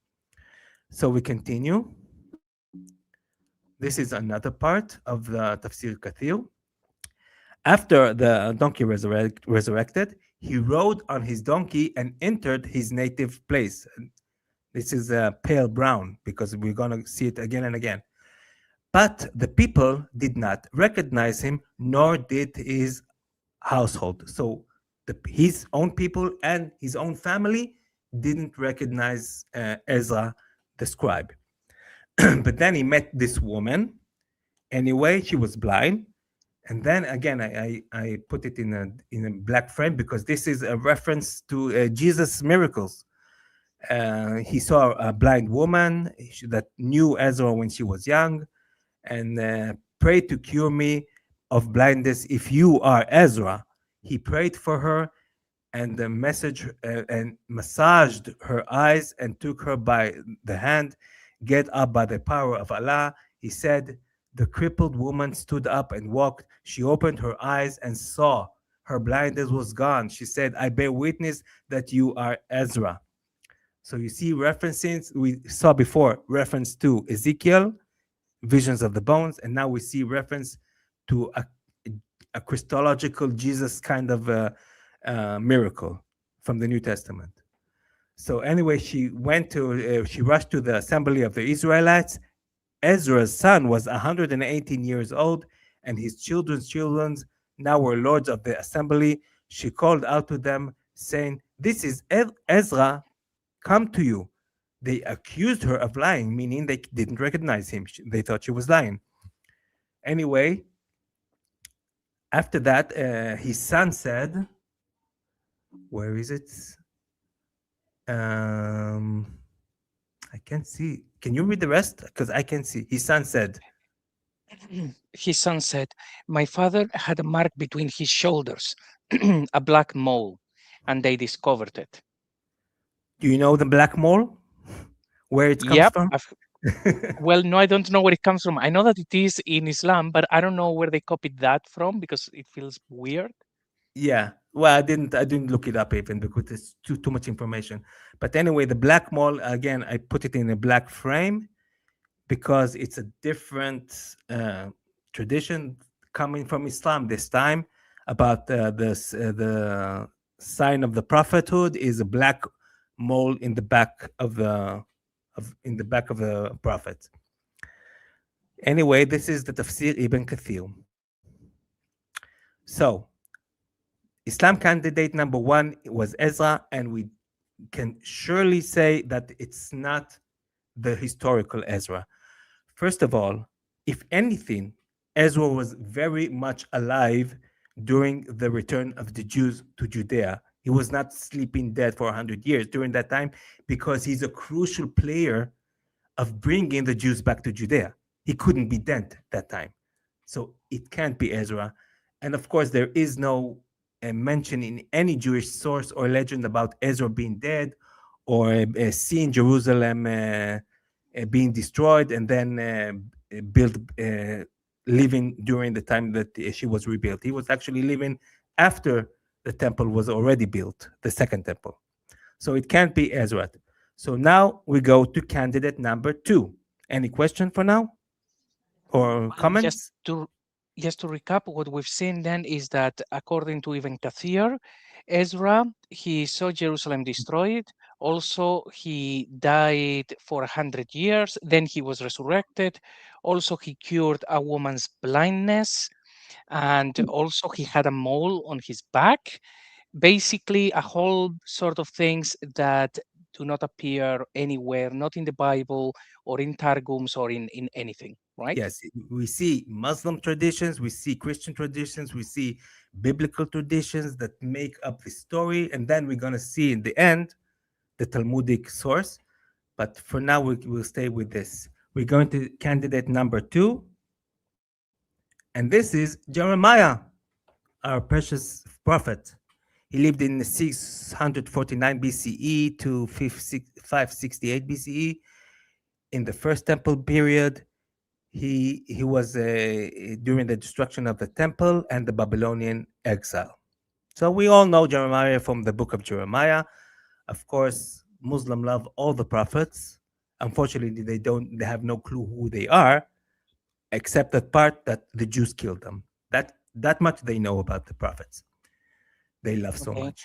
So we continue. This is another part of the Tafsir Kathir. After the donkey resurrected, he rode on his donkey and entered his native place. This is pale brown because we're going to see it again and again. But the people did not recognize him, nor did his household. So his own people and his own family didn't recognize Ezra the scribe. But then he met this woman. Anyway, she was blind. And then again, I put it in a black frame because this is a reference to Jesus' miracles. He saw a blind woman that knew Ezra when she was young and prayed to cure me of blindness if you are Ezra. He prayed for her and the message and massaged her eyes and took her by the hand. Get up by the power of Allah. He said, The crippled woman stood up and walked. She opened her eyes and saw. Her blindness was gone. She said, I bear witness that you are Ezra. So you see references we saw before, reference to Ezekiel, visions of the bones, and now we see reference to a Christological Jesus kind of miracle from the New Testament. So anyway, she rushed to the assembly of the Israelites. Ezra's son was 118 years old, and his children's children now were lords of the assembly. She called out to them, saying, This is Ezra, come to you. They accused her of lying, meaning they didn't recognize him. They thought she was lying. Anyway, after that, his son said, where is it? I can't see. Can you read the rest? Because I can't see. His son said, My father had a mark between his shoulders, a black mole, and they discovered it. Do you know the black mole? Where it comes Yep. from? Well, no, I don't know where it comes from. I know that it is in Islam, but I don't know where they copied that from because it feels weird. Yeah. Well, I didn't look it up even because it's too much information. But anyway, the black mole, again, I put it in a black frame because it's a different tradition coming from Islam this time about the sign of the prophethood is a black mole in the back of the prophet. Anyway, this is the Tafsir Ibn Kathir. So, Islam candidate number one was Ezra, and we can surely say that it's not the historical Ezra. First of all, if anything, Ezra was very much alive during the return of the Jews to Judea. He was not sleeping dead for 100 years during that time because he's a crucial player of bringing the Jews back to Judea. He couldn't be dead that time. So it can't be Ezra. And of course, there is no mention in any Jewish source or legend about Ezra being dead or seeing Jerusalem being destroyed and then living during the time that she was rebuilt. He was actually living after the temple was already built, the second temple. So it can't be Ezra. So now we go to candidate number 2. Any question for now? Or comments? Just to recap, what we've seen then is that according to Ibn Kathir, Ezra, he saw Jerusalem destroyed. Also, he died for 100 years. Then he was resurrected. Also, he cured a woman's blindness. And also, he had a mole on his back. Basically, a whole sort of things that do not appear anywhere, not in the Bible or in Targums or in anything, right? Yes, we see Muslim traditions, we see Christian traditions, we see biblical traditions that make up the story, and then we're going to see in the end the Talmudic source. But for now, we'll stay with this. We're going to candidate number 2, and this is Jeremiah, our precious prophet. He lived in 649 BCE to 568 BCE. In the first temple period, he was during the destruction of the temple and the Babylonian exile. So we all know Jeremiah from the book of Jeremiah. Of course, Muslims love all the prophets. Unfortunately, they have no clue who they are, except that part that the Jews killed them. That much they know about the prophets. They love so much.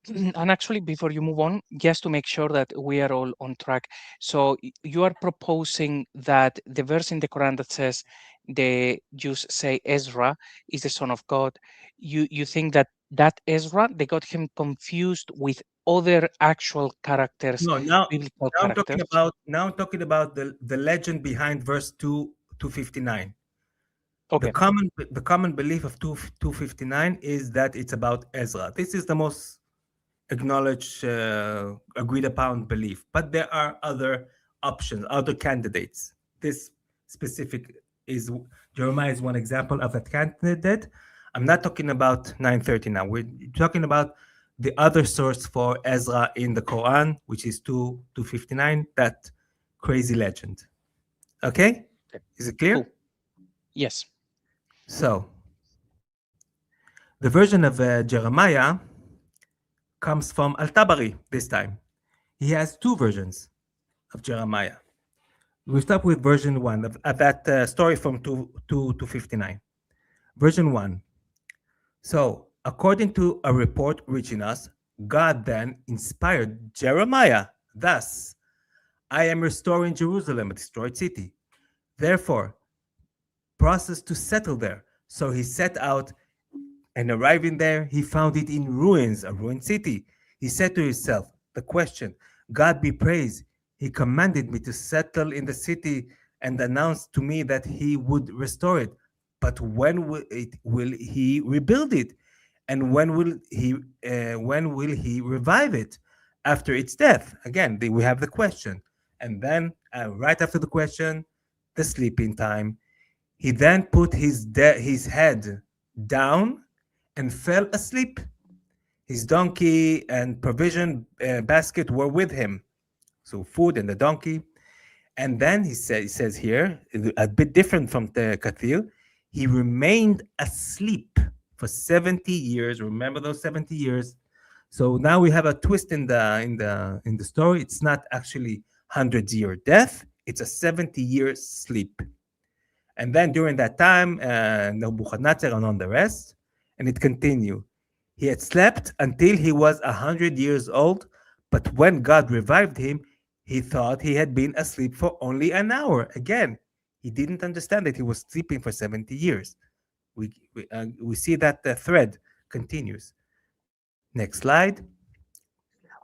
And actually, before you move on, just to make sure that we are all on track. So you are proposing that the verse in the Quran that says the Jews say Ezra is the son of God. You think that Ezra, they got him confused with other actual characters, biblical characters? Now I'm talking about the legend behind verse 259. Okay. The common belief of 259 is that it's about Ezra. This is the most acknowledged, agreed upon belief. But there are other options, other candidates. This specific is Jeremiah is one example of that candidate. I'm not talking about 930 now. We're talking about the other source for Ezra in the Quran, which is 259, that crazy legend. Okay? Is it clear? Cool. Yes. So the version of Jeremiah comes from Tabari this time. He has two versions of Jeremiah. We start with version 1 of that story from 2 to 59. Version 1. So, according to a report reaching us, God then inspired Jeremiah. Thus, I am restoring Jerusalem, a destroyed city. Therefore, process to settle there. So he set out, and arriving there, he found it in ruins, a ruined city. He said to himself, the question, God be praised. He commanded me to settle in the city and announced to me that he would restore it. But will he rebuild it? And when will he revive it after its death? Again, we have the question. And then right after the question, the sleeping time. He then put his head down and fell asleep. His donkey and provision basket were with him, so food and the donkey. And then he says here, a bit different from the Kathir, he remained asleep for 70 years. Remember those 70 years? So now we have a twist in the story. It's not actually 100-year death, it's a 70-year sleep. And then during that time, Nebuchadnezzar and on the rest, and it continued. He had slept until he was 100 years old, but when God revived him, he thought he had been asleep for only an hour. Again, he didn't understand that he was sleeping for 70 years. We see that the thread continues. Next slide.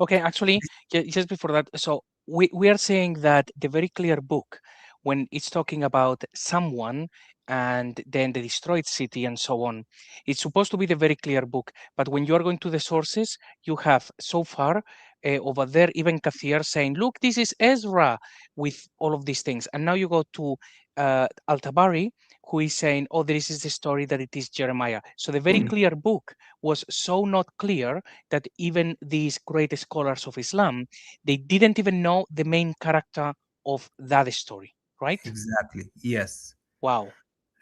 Okay, actually, just before that, so we are saying that the very clear book, when it's talking about someone and then the destroyed city and so on, it's supposed to be the very clear book. But when you are going to the sources, you have so far over there, even Kathir saying, look, this is Ezra with all of these things. And now you go to Tabari, who is saying, oh, this is the story that it is Jeremiah. So the very clear book was so not clear that even these great scholars of Islam, they didn't even know the main character of that story, right? Exactly. Yes. Wow.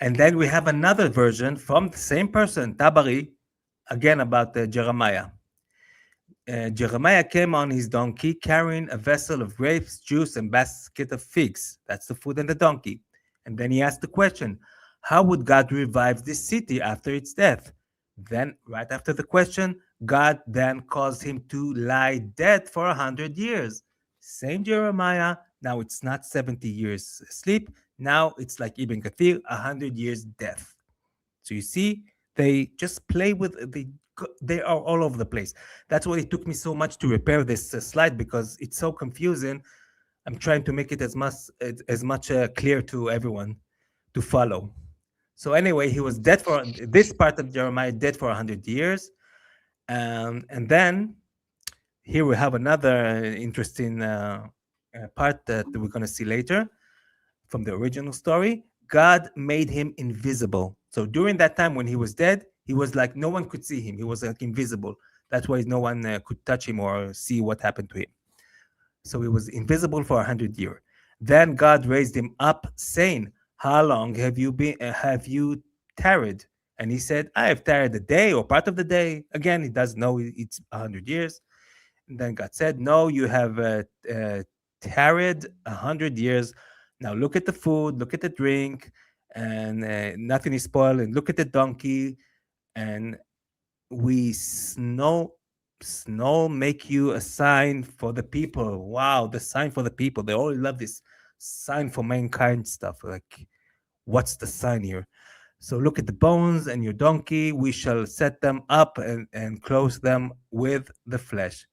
And then we have another version from the same person, Tabari, again about Jeremiah. Jeremiah came on his donkey carrying a vessel of grapes, juice, and basket of figs. That's the food and the donkey. And then he asked the question, how would God revive this city after its death? Then, right after the question, God then caused him to lie dead for 100 years. Same Jeremiah. Now it's not 70 years sleep. Now it's like Ibn Kathir, 100 years death. So you see, they just play with they are all over the place. That's why it took me so much to repair this slide, because it's so confusing. I'm trying to make it as much clear to everyone to follow. So anyway, he was dead for this part of Jeremiah, dead for 100 years. And then here we have another interesting part that we're going to see later from the original story. God made him invisible. So during that time when he was dead, he was like, no one could see him. He was like invisible. That's why no one could touch him or see what happened to him. So he was invisible for 100 years. Then God raised him up, saying, how long have you tarried? And he said, I have tarried a day or part of the day. Again, he doesn't know it's 100 years. And then God said, no, you have tarried 100 years. Now look at the food, look at the drink, and nothing is spoiled. And look at the donkey, and we snow make you a sign for the people. Wow, the sign for the people. They all love this sign for mankind stuff. Like, what's the sign here? So look at the bones and your donkey. We shall set them up and close them with the flesh.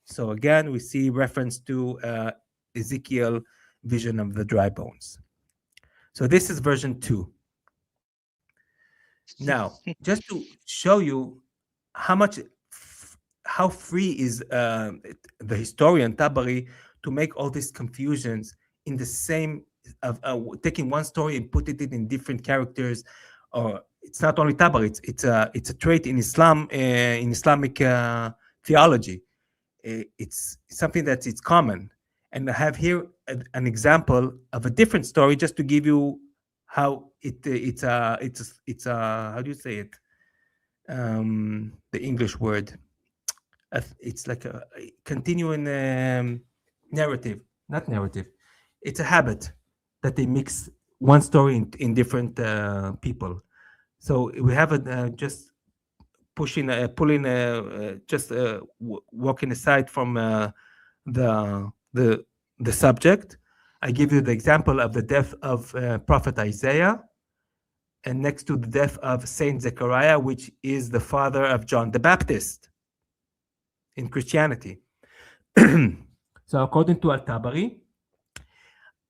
So again, we see reference to Ezekiel vision of the dry bones. So this is version 2. Now, just to show you how free is the historian Tabari to make all these confusions in the same of taking one story and put it in different characters. Or it's not only Tabari; it's a trait in Islam, in Islamic theology. It's something that it's common. And I have here an example of a different story just to give you how it's how do you say it? The English word. It's like a continuing narrative, not narrative. It's a habit that they mix one story in different people. So we have just pulling, just walking aside from the the the subject. I give you the example of the death of Prophet Isaiah, and next to the death of Saint Zechariah, which is the father of John the Baptist in Christianity. So according to Tabari,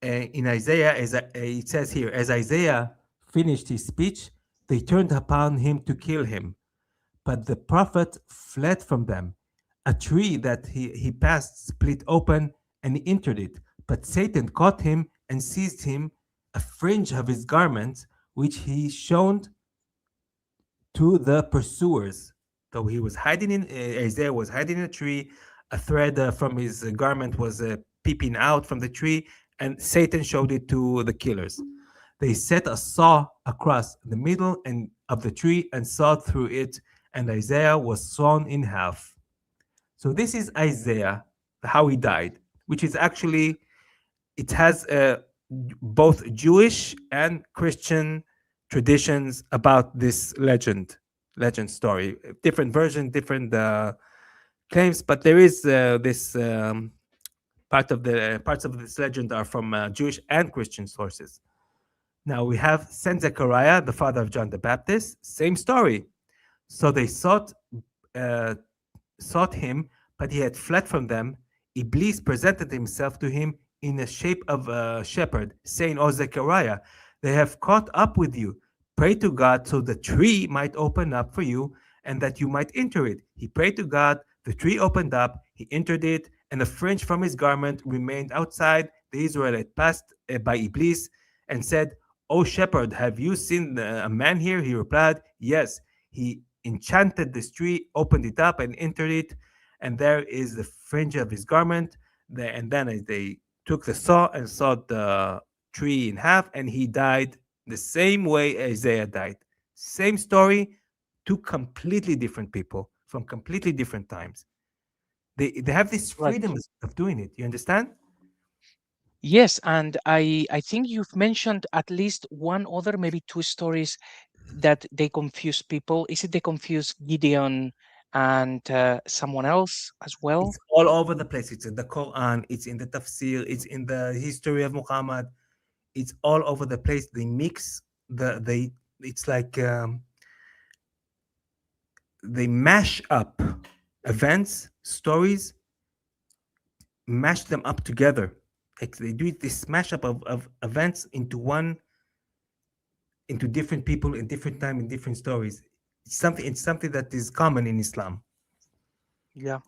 in Isaiah, it says here, as Isaiah finished his speech, they turned upon him to kill him. But the prophet fled from them. A tree that he passed split open, and he entered it. But Satan caught him and seized him a fringe of his garment, which he showed to the pursuers. So he was hiding in, Isaiah was hiding in a tree. A thread from his garment was peeping out from the tree, and Satan showed it to the killers. They set a saw across the middle of the tree and sawed through it, and Isaiah was sawn in half. So this is Isaiah, how he died, which is actually, it has both Jewish and Christian traditions about this legend story. Different version, different claims, but there is this parts of this legend are from Jewish and Christian sources. Now we have Saint Zechariah, the father of John the Baptist. Same story. So they sought him, but he had fled from them. Iblis presented himself to him in the shape of a shepherd, saying, "O Zechariah, they have caught up with you. Pray to God so the tree might open up for you and that you might enter it." He prayed to God, the tree opened up, he entered it, and a fringe from his garment remained outside. The Israelite passed by Iblis and said, "O shepherd, have you seen a man here?" He replied, "Yes." He enchanted this tree, opened it up, and entered it, and there is the fringe of his garment. And then they took the saw and sawed the tree in half, and he died the same way Isaiah died. Same story, two completely different people from completely different times. They have this freedom of doing it. You understand? Yes, and I think you've mentioned at least one other, maybe two stories that they confuse people. Is it they confuse Gideon and someone else as well? It's all over the place. It's in the Quran, it's in the Tafsir, it's in the history of Muhammad. It's all over the place. They mix it's like they mash up events, stories, mash them up together. Like they do this mashup of events into different people in different time in different stories. It's something that is common in Islam. Yeah.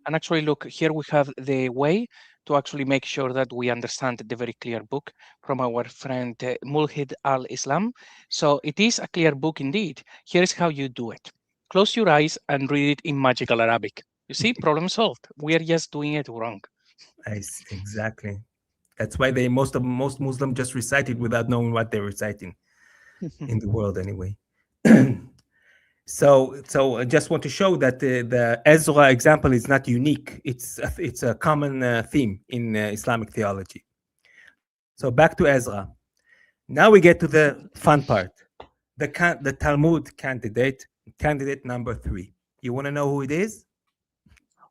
And actually, look, here we have the way to actually make sure that we understand the very clear book from our friend Mulhid al-Islam. So it is a clear book indeed. Here is how you do it. Close your eyes and read it in magical Arabic. You see, problem solved. We are just doing it wrong. Exactly. That's why most Muslims just recite it without knowing what they're reciting in the world anyway. So I just want to show that the Ezra example is not unique. It's a common theme in Islamic theology. So back to Ezra. Now we get to the fun part. The Talmud candidate number 3. You want to know who it is?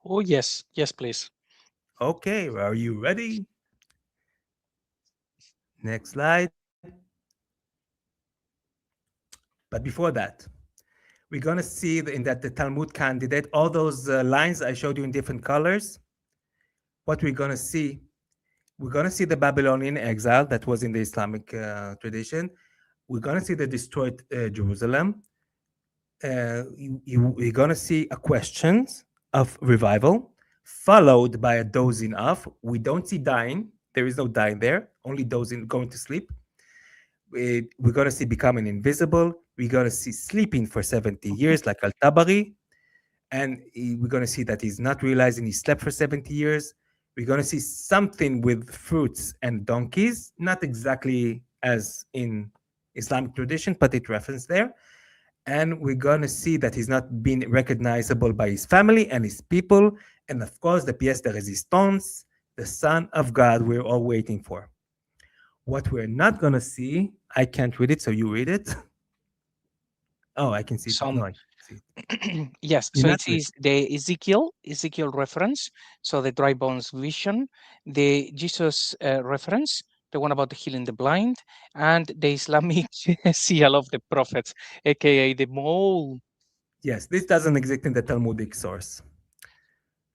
Oh, yes. Yes, please. Okay, are you ready? Next slide. But before that, we're going to see in that the Talmud candidate, all those lines I showed you in different colors. What we're going to see the Babylonian exile that was in the Islamic tradition. We're going to see the destroyed Jerusalem. We're going to see a questions of revival, followed by a dozing off. We don't see dying. There is no dying there, only dozing, going to sleep. We're going to see becoming invisible. We're going to see sleeping for 70 years like Al-Tabari. And we're going to see that he's not realizing he slept for 70 years. We're going to see something with fruits and donkeys, not exactly as in Islamic tradition, but it referenced there. And we're going to see that he's not been recognizable by his family and his people. And of course, the pièce de résistance, the Son of God, we're all waiting for. What we're not going to see, I can't read it, so you read it. Oh, I can see it. Some No, I see it. yes, You're so not it is the Ezekiel reference, so the dry bones vision, the Jesus reference, the one about healing the blind, and the Islamic seal of the prophets, aka the mole. Yes, this doesn't exist in the Talmudic source.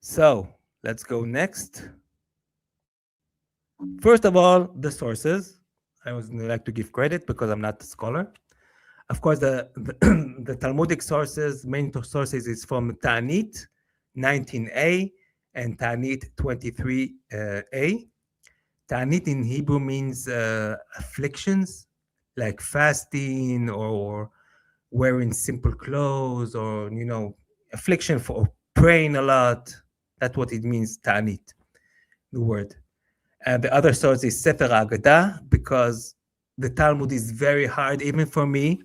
So let's go next. First of all, the sources. I would like to give credit because I'm not a scholar. Of course, the Talmudic sources, main sources is from Ta'anit 19a and Ta'anit 23a. Ta'anit in Hebrew means afflictions, like fasting or wearing simple clothes, or affliction for praying a lot. That's what it means, Ta'anit, the word. And the other source is Sefer Agadah, because the Talmud is very hard, even for me,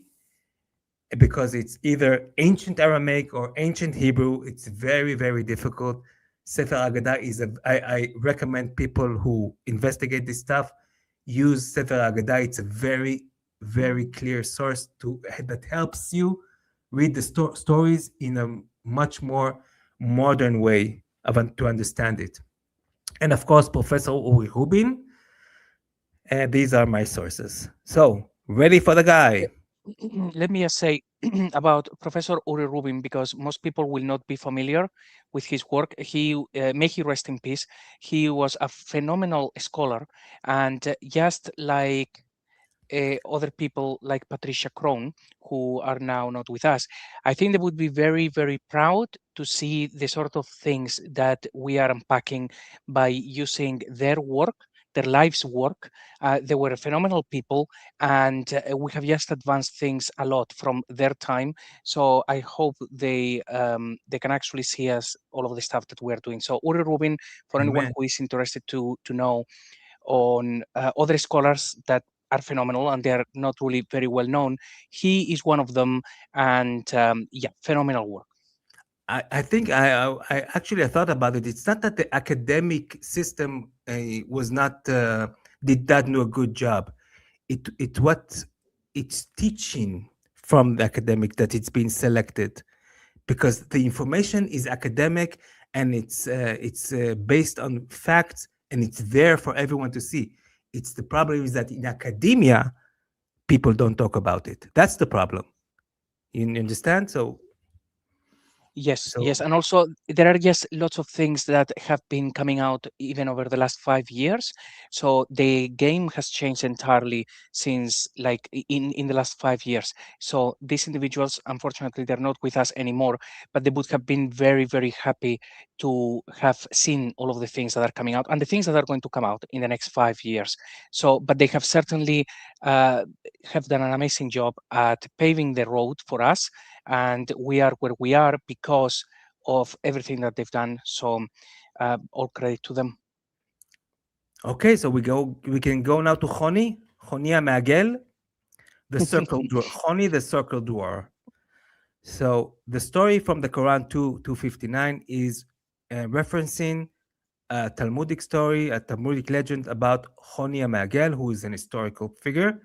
because it's either ancient Aramaic or ancient Hebrew. It's very, very difficult. Sefer Agadah is I recommend people who investigate this stuff use Sefer Agadah. It's a very, very clear source that helps you read the stories in a much more modern way to understand it. And of course, Professor Uri Rubin. And these are my sources. So, ready for the guy. Let me just say about Professor Uri Rubin, because most people will not be familiar with his work. May he rest in peace. He was a phenomenal scholar, and just like other people like Patricia Crone, who are now not with us, I think they would be very, very proud to see the sort of things that we are unpacking by using their work, their lives' work. They were phenomenal people, and we have just advanced things a lot from their time. So I hope they can actually see us all of the stuff that we are doing. So Uri Rubin, for anyone Amen. who is interested to know on other scholars that are phenomenal and they are not really very well known, he is one of them, and yeah, phenomenal work. I think I actually I thought about it. It's not that the academic system was not did not do a good job. It's teaching from the academic that it's been selected, because the information is academic and it's based on facts and it's there for everyone to see. It's the problem is that in academia, people don't talk about it. That's the problem. You understand? Yes, yes, and also there are just lots of things that have been coming out even over the last 5 years. So the game has changed entirely since, like, in the last 5 years. So these individuals, unfortunately, they're not with us anymore, but they would have been very, very happy to have seen all of the things that are coming out and the things that are going to come out in the next 5 years. So, but they have certainly have done an amazing job at paving the road for us, and we are where we are because of everything that they've done. So all credit to them. Okay, so we can go now to Choni Amagel, the circle drawer. Choni, the circle drawer. So the story from the Quran 2:259 is referencing a Talmudic story, a Talmudic legend about Choni Amagel, who is an historical figure.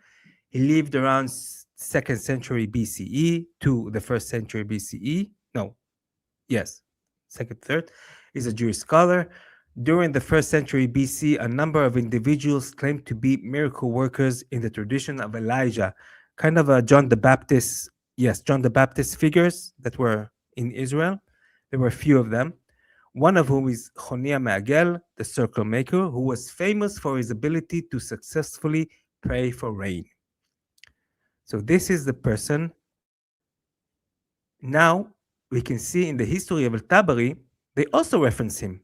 He lived around 2nd century BCE to the 1st century BCE. No, yes, 2nd, 3rd. He's a Jewish scholar. During the 1st century BC, a number of individuals claimed to be miracle workers in the tradition of Elijah, kind of a John the Baptist. Yes, John the Baptist figures that were in Israel. There were a few of them. One of whom is Chonia Me'agel, the circle maker, who was famous for his ability to successfully pray for rain. So this is the person. Now we can see in the history of Tabari, they also reference him.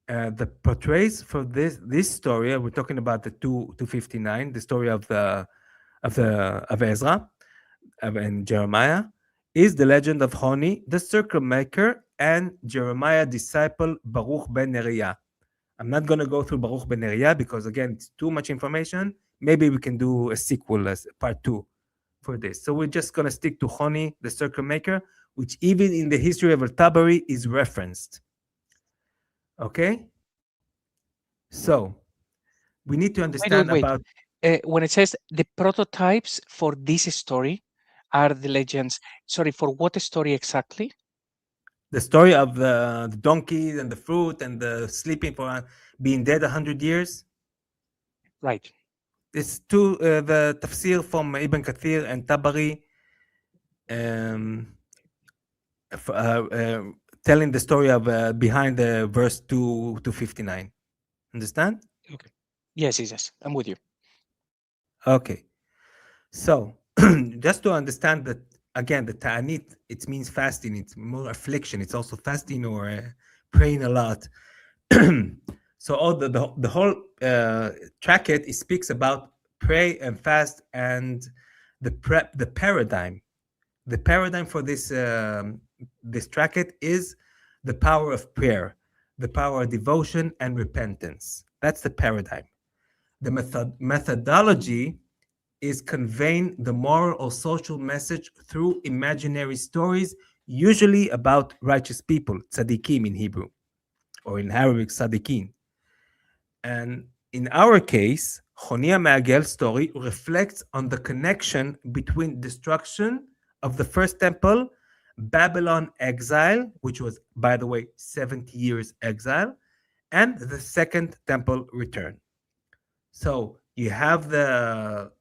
The portrays for this story, we're talking about the 259, the story of Ezra and Jeremiah, is the legend of Honi, the circle maker, and Jeremiah disciple Baruch ben Neriah. I'm not going to go through Baruch ben Neriah because again, it's too much information. maybe we can do a sequel as part 2 for this. So we're just going to stick to Honi, the circle maker, which even in the history of Tabari is referenced. Okay? So we need to understand wait. about... When it says the prototypes for this story are the legends, sorry, for what story exactly? The story of the donkeys and the fruit and the sleeping for being dead 100 years. Right. It's to the tafsir from Ibn Kathir and Tabari, telling the story of behind the verse 2 to 59. Understand? Okay. Yes. I'm with you. Okay. So just to understand that, again, the ta'anit, it means fasting. It's more affliction. It's also fasting or praying a lot. So all the whole tracket, it speaks about pray and fast and the paradigm. The paradigm for this tracket is the power of prayer, the power of devotion and repentance. That's the paradigm. The methodology is conveying the moral or social message through imaginary stories, usually about righteous people, tzaddikim in Hebrew, or in Arabic, tzaddikin. And in our case, Honi HaMe'agel story reflects on the connection between destruction of the first temple, Babylon exile, which was, by the way, 70 years exile, and the second temple return. So you have the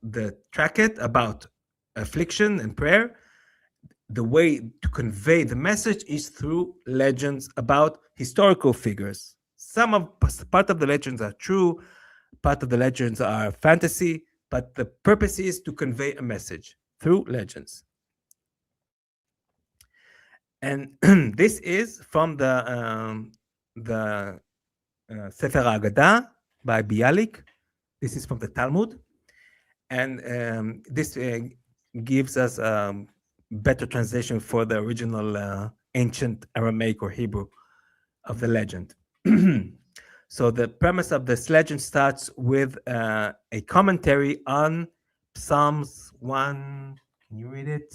tracket about affliction and prayer. The way to convey the message is through legends about historical figures. Part of the legends are true, part of the legends are fantasy, but the purpose is to convey a message through legends. And this is from the Sefer Haggadah by Bialik. This is from the Talmud, and this gives us better translation for the original ancient Aramaic or Hebrew of the legend. So the premise of this legend starts with a commentary on Psalms 1. Can you read it?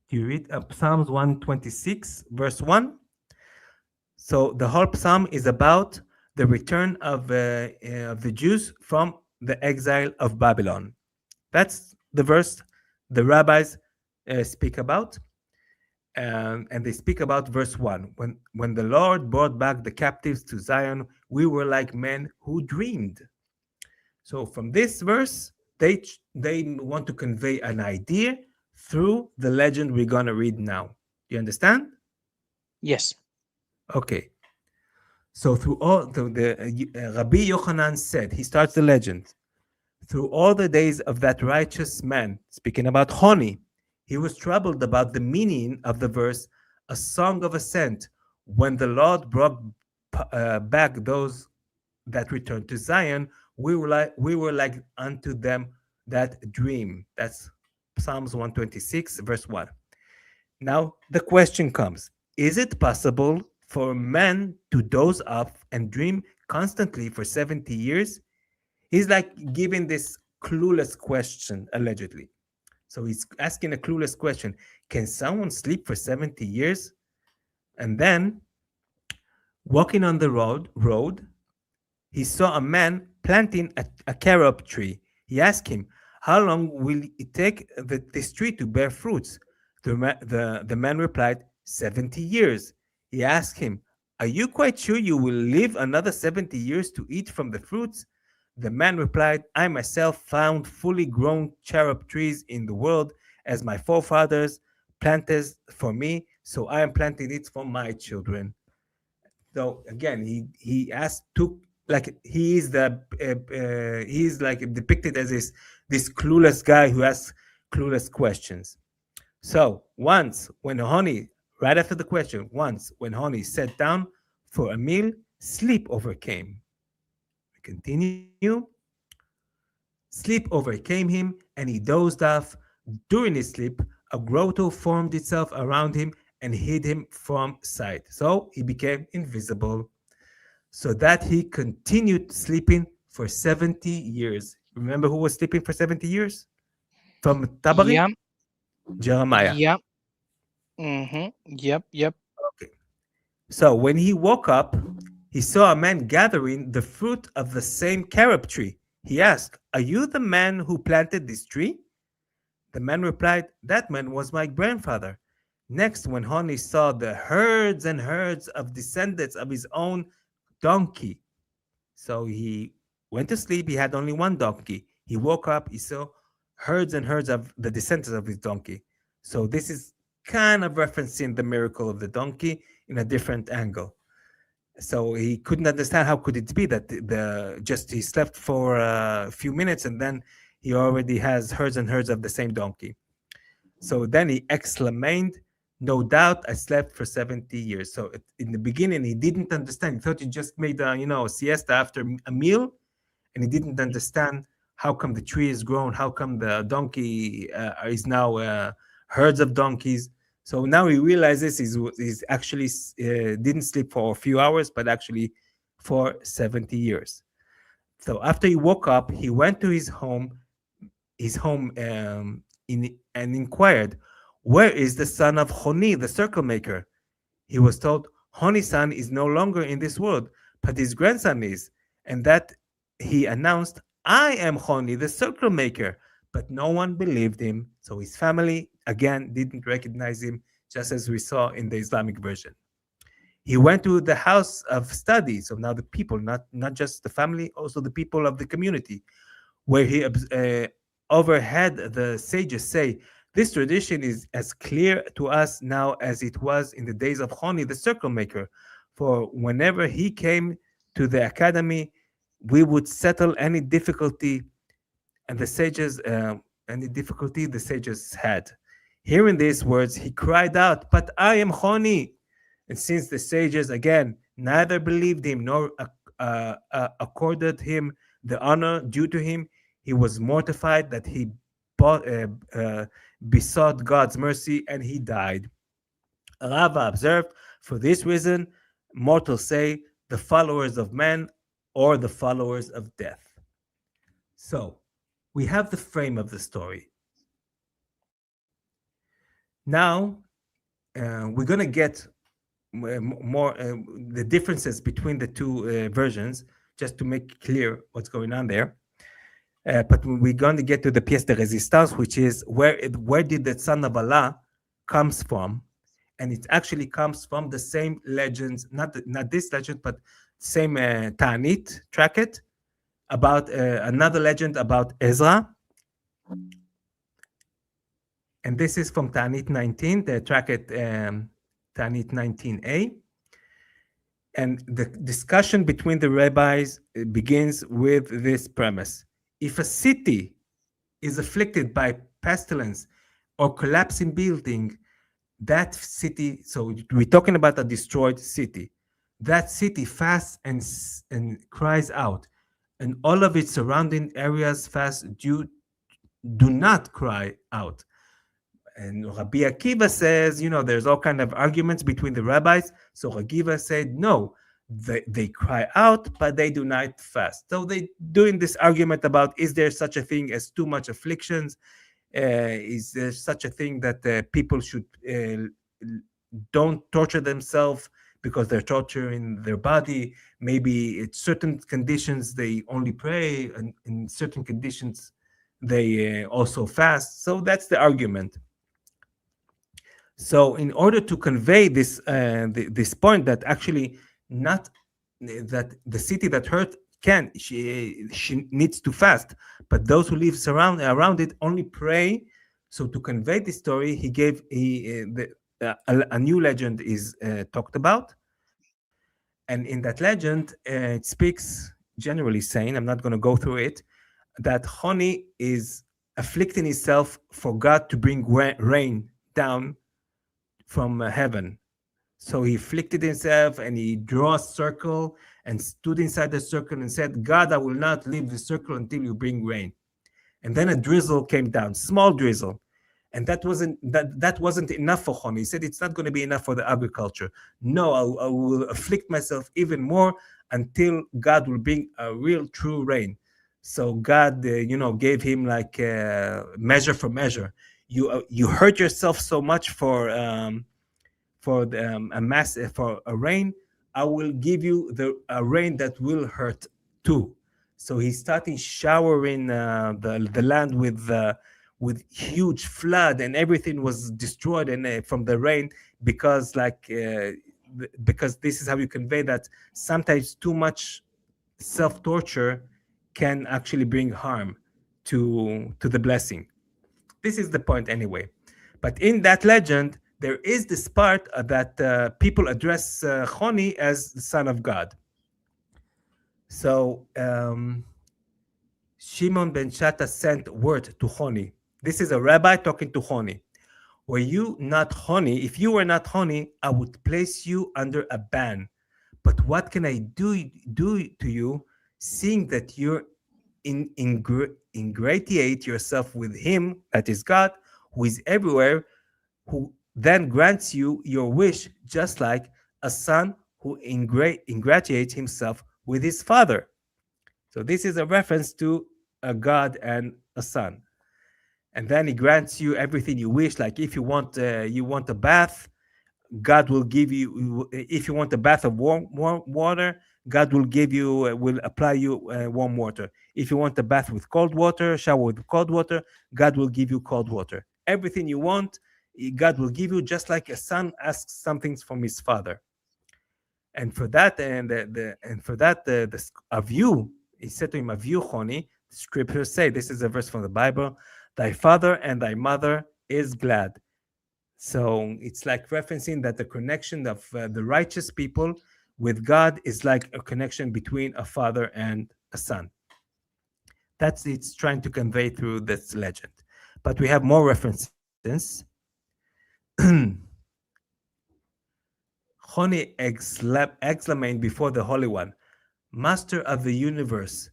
Do you read Psalms 126, verse 1? So the whole psalm is about the return of the Jews from the exile of Babylon. That's the verse the rabbis speak about. And they speak about verse 1. When the Lord brought back the captives to Zion, we were like men who dreamed. So from this verse, they want to convey an idea through the legend we're going to read now. Do you understand? Yes. Okay. So through all Rabbi Yochanan said, he starts the legend. Through all the days of that righteous man, speaking about Honi, he was troubled about the meaning of the verse, a song of ascent, when the Lord brought back those that returned to Zion, we were like unto them that dream. That's Psalms 126, verse 1. Now the question comes, is it possible for men to doze off and dream constantly for 70 years? He's like giving this clueless question, allegedly. So he's asking a clueless question. Can someone sleep for 70 years? And then, walking on the road, he saw a man planting a carob tree. He asked him, how long will it take this tree to bear fruits? The man replied, 70 years. He asked him, are you quite sure you will live another 70 years to eat from the fruits? The man replied, I myself found fully grown carob trees in the world as my forefathers planted for me, so I am planting it for my children. So again, he asked, like he is like depicted as this clueless guy who asks clueless questions. So right after the question, when Honi sat down for a meal, sleep overcame. We continue. Sleep overcame him, and he dozed off. During his sleep, a grotto formed itself around him and hid him from sight. So he became invisible, so that he continued sleeping for 70 years. Remember who was sleeping for 70 years? From Tabari? Yeah, Jeremiah. yeah. Yep, yep. Okay. So when he woke up, he saw a man gathering the fruit of the same carob tree. He asked, "Are you the man who planted this tree?" The man replied, "That man was my grandfather." Next, when Honi saw the herds and herds of descendants of his own donkey, so he went to sleep. He had only one donkey. He woke up. He saw herds and herds of the descendants of his donkey. So this is kind of referencing the miracle of the donkey in a different angle. So he couldn't understand how could it be that the just he slept for a few minutes and then he already has herds and herds of the same donkey. So then he exclaimed, "No doubt I slept for 70 years." So in the beginning, he didn't understand. He thought he just made a siesta after a meal, and he didn't understand how come the tree is grown, how come the donkey is now herds of donkeys. So now he realizes he's actually didn't sleep for a few hours, but actually for 70 years. So after he woke up, he went to his home and inquired, "Where is the son of Honi, the circle maker?" He was told, "Honi's son is no longer in this world, but his grandson is." And that he announced, "I am Honi, the circle maker." But no one believed him. So his family, again, didn't recognize him, just as we saw in the Islamic version. He went to the house of study. So now the people, not just the family, also the people of the community, where he overheard the sages say, "This tradition is as clear to us now as it was in the days of Honi, the circle maker. For whenever he came to the academy, we would settle any difficulty, and the sages had." Hearing these words, he cried out, "But I am Honi." And since the sages again neither believed him nor accorded him the honor due to him, he was mortified that he besought God's mercy, and he died. Rava observed, "For this reason, mortals say the followers of men or the followers of death." So we have the frame of the story. Now we're going to get more the differences between the two versions, just to make clear what's going on there. But we're going to get to the pièce de résistance, which is where did the son of Allah comes from, and it actually comes from the same legends, not this legend, but same Ta'anit tractate about another legend about Ezra. And this is from Ta'anit 19, the tractate Ta'anit 19a. And the discussion between the rabbis begins with this premise. If a city is afflicted by pestilence or collapsing building, that city, so we're talking about a destroyed city, that city fasts and cries out, and all of its surrounding areas do not cry out. And Rabbi Akiva says, there's all kind of arguments between the rabbis. So Rabbi Akiva said, no, they cry out, but they do not fast. So they doing this argument about, is there such a thing as too much afflictions? Is there such a thing that people should don't torture themselves because they're torturing their body? Maybe it's certain conditions they only pray, and in certain conditions they also fast. So that's the argument. So in order to convey this this point that actually not that the city that hurt she needs to fast, but those who live around it only pray. So to convey this story, he gave a new legend is talked about, and in that legend it speaks generally saying, I'm not going to go through it, that Honi is afflicting himself for God to bring rain down from heaven. So he afflicted himself and he drew a circle and stood inside the circle and said, God, I will not leave the circle until you bring rain. And then a drizzle came down, small drizzle. And that wasn't enough for Honi. He said, it's not going to be enough for the agriculture. No, I will afflict myself even more until God will bring a real true rain. So God, gave him like measure for measure. You hurt yourself so much for for a rain. I will give you a rain that will hurt too. So he started showering the land with huge flood, and everything was destroyed and from the rain, because because this is how you convey that sometimes too much self-torture can actually bring harm to the blessing. This is the point anyway. But in that legend, there is this part that people address Choni as the son of God. So Shimon ben Shatta sent word to Choni. This is a rabbi talking to Choni. Were you not Choni? If you were not Choni, I would place you under a ban. But what can I do to you, seeing that you're ingratiate yourself with him, that is God, who is everywhere, who then grants you your wish, just like a son who ingratiates himself with his father. So this is a reference to a God and a son. And then he grants you everything you wish. Like if you want a bath, God will give you. If you want a bath of warm water, God will give you, will apply you warm water. If you want a bath with cold water, shower with cold water, God will give you cold water. Everything you want, God will give you, just like a son asks something from his father. And for that, of you, he said to him, of you, Choni, the scriptures say, this is a verse from the Bible, thy father and thy mother is glad. So it's like referencing that the connection of the righteous people with God is like a connection between a father and a son. That's it's trying to convey through this legend. But we have more references. Choni exclaimed before the Holy One, Master of the universe,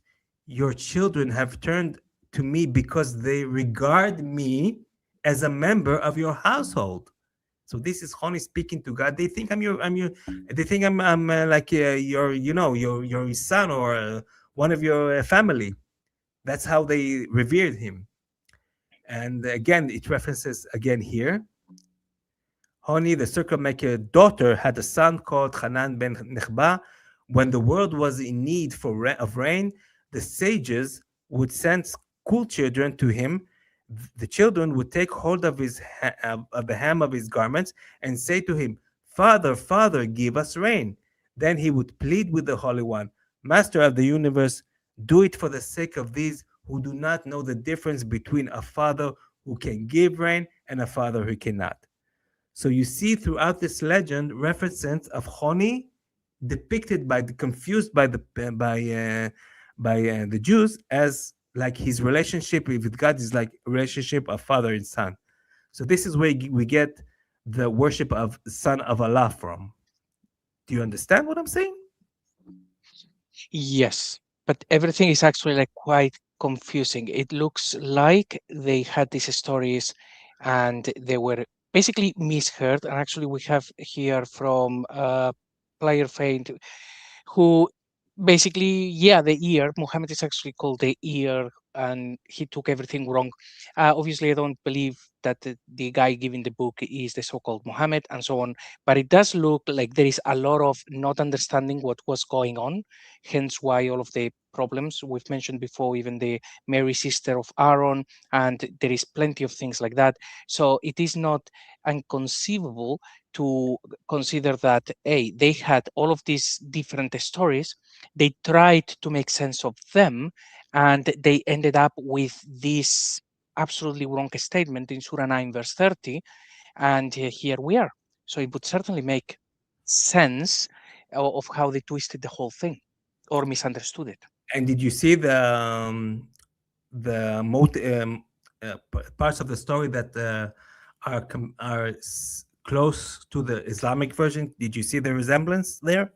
your children have turned to me because they regard me as a member of your household. So this is Choni speaking to God. They think I'm your. They think I'm like your son or one of your family. That's how they revered him. And again, it references again here. Choni, the circle maker daughter, had a son called Hanan ben Nechba. When the world was in need of rain, the sages would send school children to him. The children would take hold of the hem of his garments and say to him, Father, Father, give us rain. Then he would plead with the Holy One, Master of the universe, do it for the sake of these who do not know the difference between a father who can give rain and a father who cannot. So you see throughout this legend references of Choni depicted confused by the Jews as like his relationship with God is like a relationship of father and son. So this is where we get the worship of son of Allah from. Do you understand what I'm saying? Yes, but everything is actually like quite confusing. It looks like they had these stories and they were basically misheard. And actually, we have here from Player Faint who basically, yeah, the ear. Muhammad is actually called the ear, and he took everything wrong. Obviously, I don't believe that the guy giving the book is the so-called Muhammad and so on, but it does look like there is a lot of not understanding what was going on, hence why all of the problems we've mentioned before, even the Mary sister of Aaron, and there is plenty of things like that. So it is not inconceivable to consider that, hey, they had all of these different stories, they tried to make sense of them, and they ended up with this absolutely wrong statement in Surah 9, verse 30, and here we are. So it would certainly make sense of how they twisted the whole thing or misunderstood it. And did you see the parts of the story that are close to the Islamic version? Did you see the resemblance there?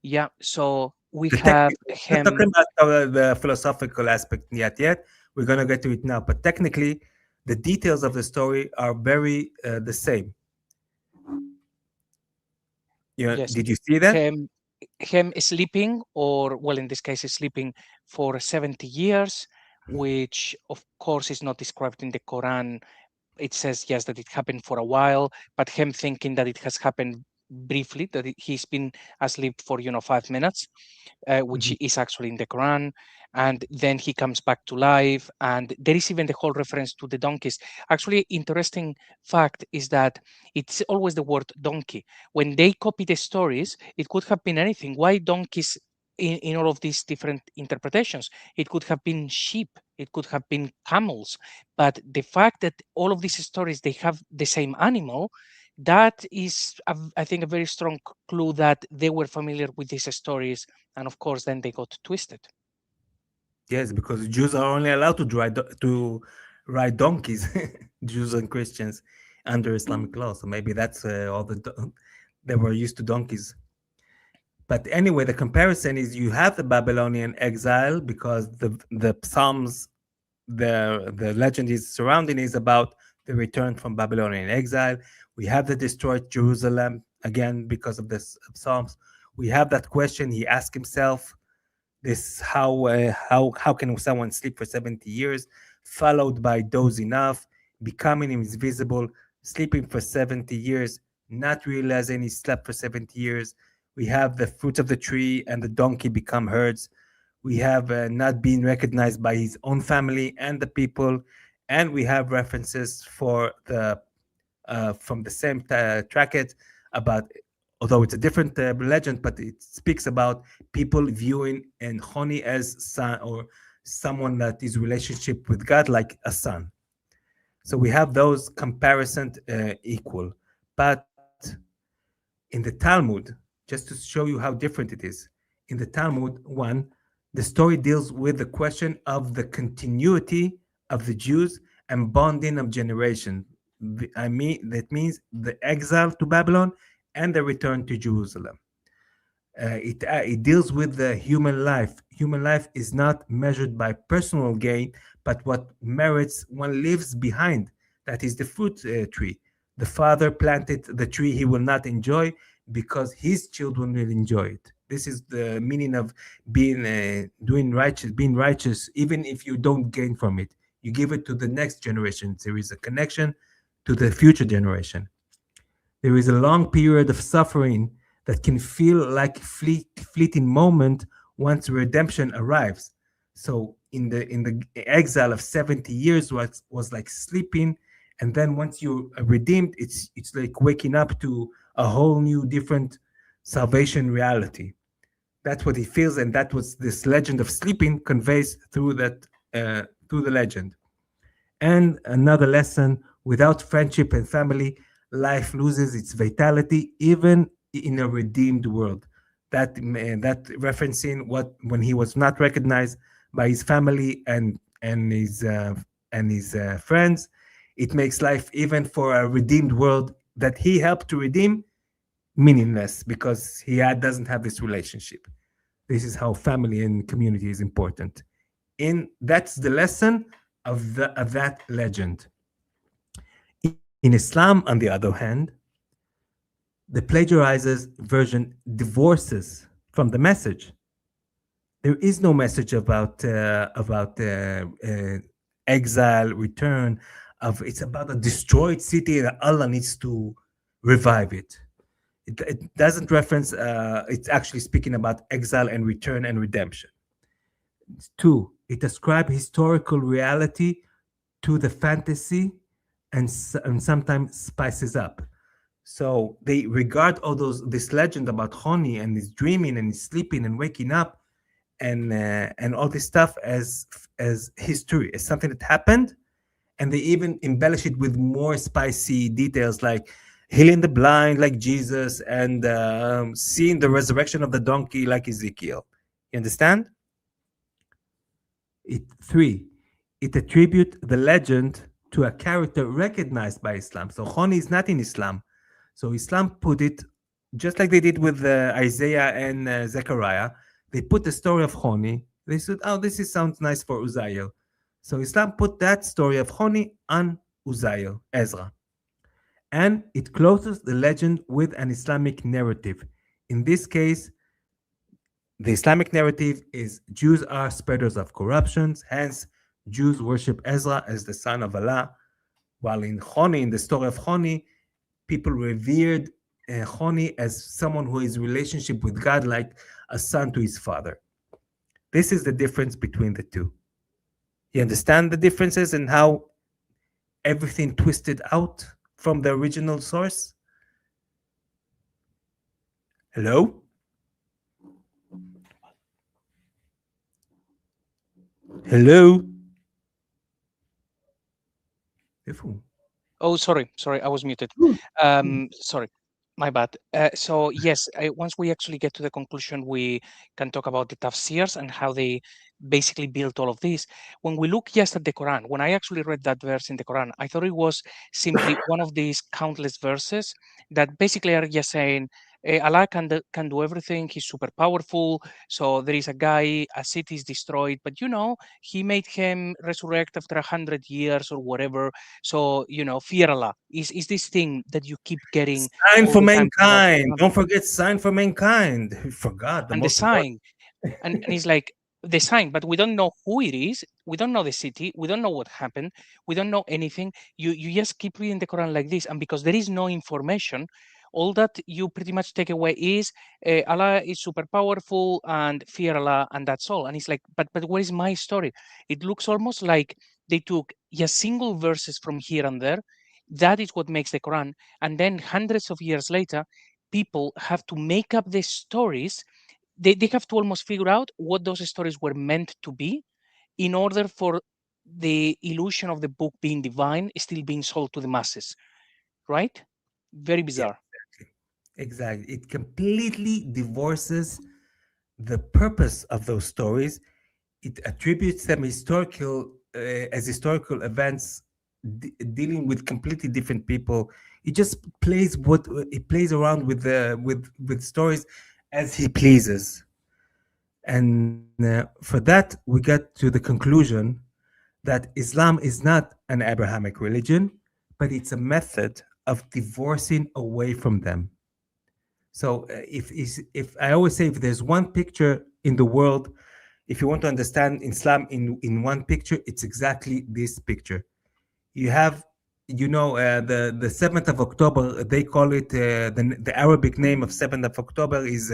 Yeah, so we The have we're him. talking about the philosophical aspect yet. We're going to get to it now. But technically, the details of the story are very the same. Yes. Did you see that? him sleeping, or well, in this case, sleeping for 70 years, which of course is not described in the Quran. It says, yes, that it happened for a while, but him thinking that it has happened briefly, that he's been asleep for 5 minutes, which is actually in the Quran. And then he comes back to life, and there is even the whole reference to the donkeys. Actually, interesting fact is that it's always the word donkey. When they copy the stories, it could have been anything. Why donkeys in all of these different interpretations? It could have been sheep, it could have been camels, but the fact that all of these stories, they have the same animal, that is, I think, a very strong clue that they were familiar with these stories, and of course, then they got twisted. Yes, because Jews are only allowed to ride donkeys, Jews and Christians, under Islamic law. So maybe that's all they were used to donkeys. But anyway, the comparison is you have the Babylonian exile because the Psalms, the legend is surrounding is about the return from Babylonian exile. We have the destroyed Jerusalem again because of this Psalms. We have that question he asked himself. This how can someone sleep for 70 years, followed by dozing off, becoming invisible, sleeping for 70 years, not realizing he slept for 70 years. We have the fruit of the tree and the donkey become herds. We have not being recognized by his own family and the people, and we have references for the from the same tracket about, although it's a different legend, but it speaks about people viewing Enhoni as son or someone that is relationship with God like a son. So we have those comparisons equal. But in the Talmud, just to show you how different it is, in the Talmud, one, the story deals with the question of the continuity of the Jews and bonding of generation. That means the exile to Babylon and the return to Jerusalem. It deals with the human life. Human life is not measured by personal gain, but what merits one leaves behind. That is the fruit tree. The father planted the tree he will not enjoy because his children will enjoy it. This is the meaning of being righteous, even if you don't gain from it. You give it to the next generation. There is a connection to the future generation. There is a long period of suffering that can feel like fleeting moment once redemption arrives. So in the exile of 70 years was like sleeping, and then once you're redeemed, it's like waking up to a whole new different salvation reality. That's what he feels, and that was this legend of sleeping conveys through that through the legend. And another lesson: without friendship and family, life loses its vitality, even in a redeemed world. That referencing what when he was not recognized by his family and his friends, it makes life, even for a redeemed world that he helped to redeem, meaningless because he doesn't have this relationship. This is how family and community is important. That's the lesson of that legend. In Islam, on the other hand, the plagiarizer's version divorces from the message. There is no message about exile, return. It's about a destroyed city that Allah needs to revive it. It doesn't reference. It's actually speaking about exile and return and redemption. 2, it ascribes historical reality to the fantasy and sometimes spices up. So they regard all this legend about Honi and his dreaming and his sleeping and waking up and all this stuff as history, as something that happened, and they even embellish it with more spicy details like healing the blind like Jesus and seeing the resurrection of the donkey like Ezekiel. You understand? 3, it attributes the legend to a character recognized by Islam. So Honi is not in Islam. So Islam put it, just like they did with Isaiah and Zechariah, they put the story of Honi. They said, oh, sounds nice for Uzziel. So Islam put that story of Honi on Uzziel, Ezra. And it closes the legend with an Islamic narrative. In this case, The Islamic narrative is Jews are spreaders of corruptions, hence Jews worship Ezra as the son of Allah, while in Choni, in the story of Choni, people revered Choni as someone who is in relationship with God like a son to his father. This is the difference between the two. You understand the differences and how everything twisted out from the original source? Hello? Hello? Oh, sorry, I was muted. Sorry, my bad. So yes, once we actually get to the conclusion, we can talk about the tafsirs and how they basically built all of this. When we look just at the Quran, when I actually read that verse in the Quran, I thought it was simply one of these countless verses that basically are just saying, Allah can do everything. He's super powerful. So there is a guy, a city is destroyed, but he made him resurrect after 100 years or whatever. So fear Allah is this thing that you keep getting Sign all for the time throughout the mankind. Quran. Don't forget sign for mankind. You forgot the And the most important. sign, and it's like the sign, but we don't know who it is. We don't know the city. We don't know what happened. We don't know anything. You just keep reading the Quran like this, and because there is no information, all that you pretty much take away is Allah is super powerful and fear Allah, and that's all. And it's like, but what is my story? It looks almost like they took just single verses from here and there. That is what makes the Quran, and then hundreds of years later, people have to make up the stories. They have to almost figure out what those stories were meant to be in order for the illusion of the book being divine still being sold to the masses, right? Very Yeah, bizarre. exactly. It completely divorces the purpose of those stories. It attributes them as historical events dealing with completely different people. It just plays what it plays around with the with stories as he pleases. And for that, we get to the conclusion that Islam is not an Abrahamic religion, but it's a method of divorcing away from them. So if I always say if there's one picture in the world, if you want to understand Islam in one picture, it's exactly this picture. You have, the 7th of October. They call it the Arabic name of 7th of October is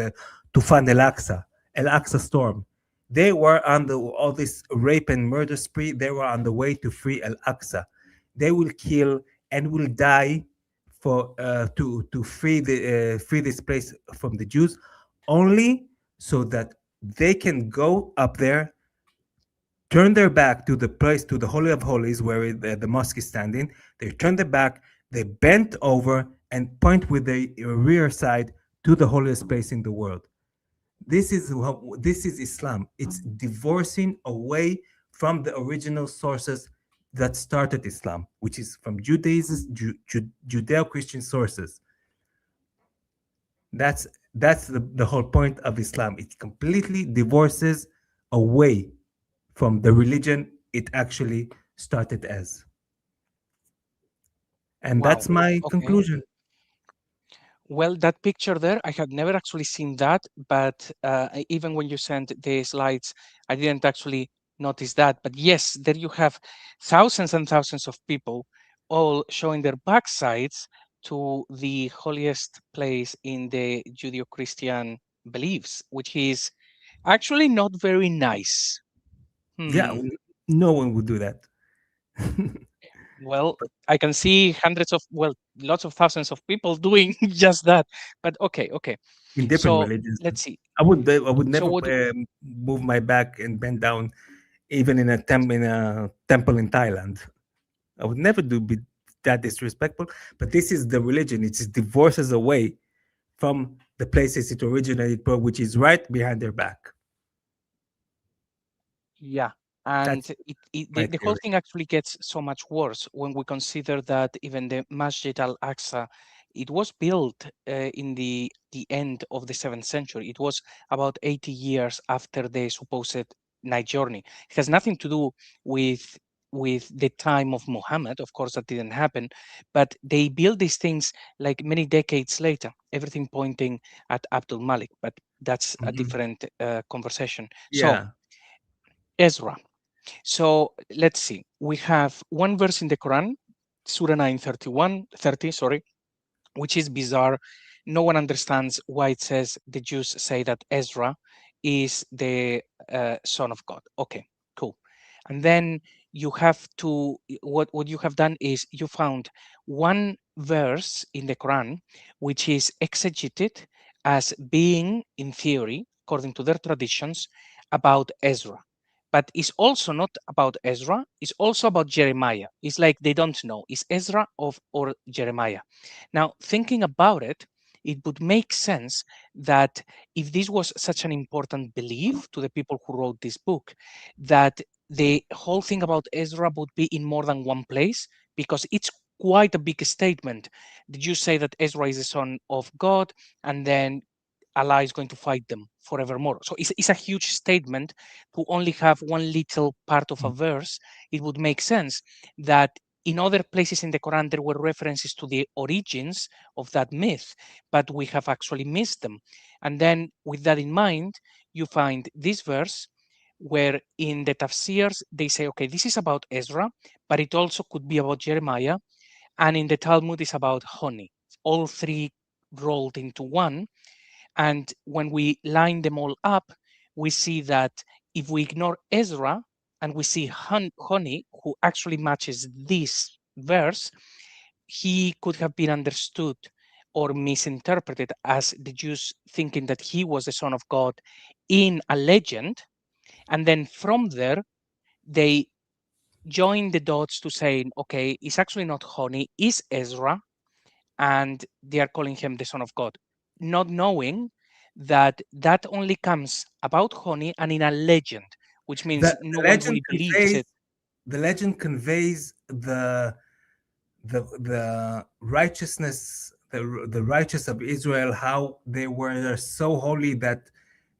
Tufan Al Aqsa storm. They were on all this rape and murder spree. They were on the way to free Al Aqsa. They will kill and will die for to free this place from the Jews, only so that they can go up there, turn their back to the place, to the Holy of Holies, where the mosque is standing. They turn their back, they bent over and point with the rear side to the holiest place in the world. This is Islam. It's divorcing away from the original sources that started Islam, which is from Judaism, Judeo-Christian sources. That's the whole point of Islam. It completely divorces away from the religion it actually started as. And Wow. that's my Okay. conclusion. Well, that picture there, I had never actually seen that, but even when you sent the slides, I didn't actually notice that. But yes, there you have thousands and thousands of people all showing their backsides to the holiest place in the Judeo-Christian beliefs, which is actually not very nice. Yeah, Hmm. no one would do that. Well, I can see lots of thousands of people doing just that. But okay. In different So religions. let's see. I would So never what? move my back and bend down, even in a temple in Thailand. I would never be that disrespectful. But this is the religion. It divorces away from the places it originated from, which is right behind their back. Yeah, and That's my the whole theory. thing actually gets so much worse when we consider that even the Masjid al-Aqsa, it was built in the end of the 7th century. It was about 80 years after the supposed night journey. It has nothing to do with with the time of Muhammad. Of course, that didn't happen, but they built these things like many decades later, everything pointing at Abdul Malik, but that's a different conversation. So, Yeah. Ezra. So let's see. We have one verse in the Quran, Surah 9:30, sorry, which is bizarre. No one understands why it says the Jews say that Ezra is the son of God. Okay, cool. And then you have to, what you have done is you found one verse in the Quran which is exegeted as being, in theory, according to their traditions, about Ezra. But it's also not about Ezra, it's also about Jeremiah. It's like they don't know. Is Ezra or Jeremiah? Now, thinking about it, it would make sense that if this was such an important belief to the people who wrote this book, that the whole thing about Ezra would be in more than one place, because it's quite a big statement. Did you say that Ezra is the son of God, and then Allah is going to fight them forevermore? So it's a huge statement to only have one little part of a verse. It would make sense that in other places in the Quran, there were references to the origins of that myth, but we have actually missed them. And then, with that in mind, you find this verse where in the tafsirs, they say, okay, this is about Ezra, but it also could be about Jeremiah. And in the Talmud, it's about honey. All three rolled into one. And when we line them all up, we see that if we ignore Ezra and we see honey, who actually matches this verse, he could have been understood or misinterpreted as the Jews thinking that he was the son of God in a legend. And then from there, they join the dots to saying, okay, it's actually not honey, it's Ezra, and they are calling him the son of God, not knowing that that only comes about honey and in a legend, which means The, no the one legend really believes conveys it. the legend conveys the righteousness, the righteous of Israel, how they were so holy that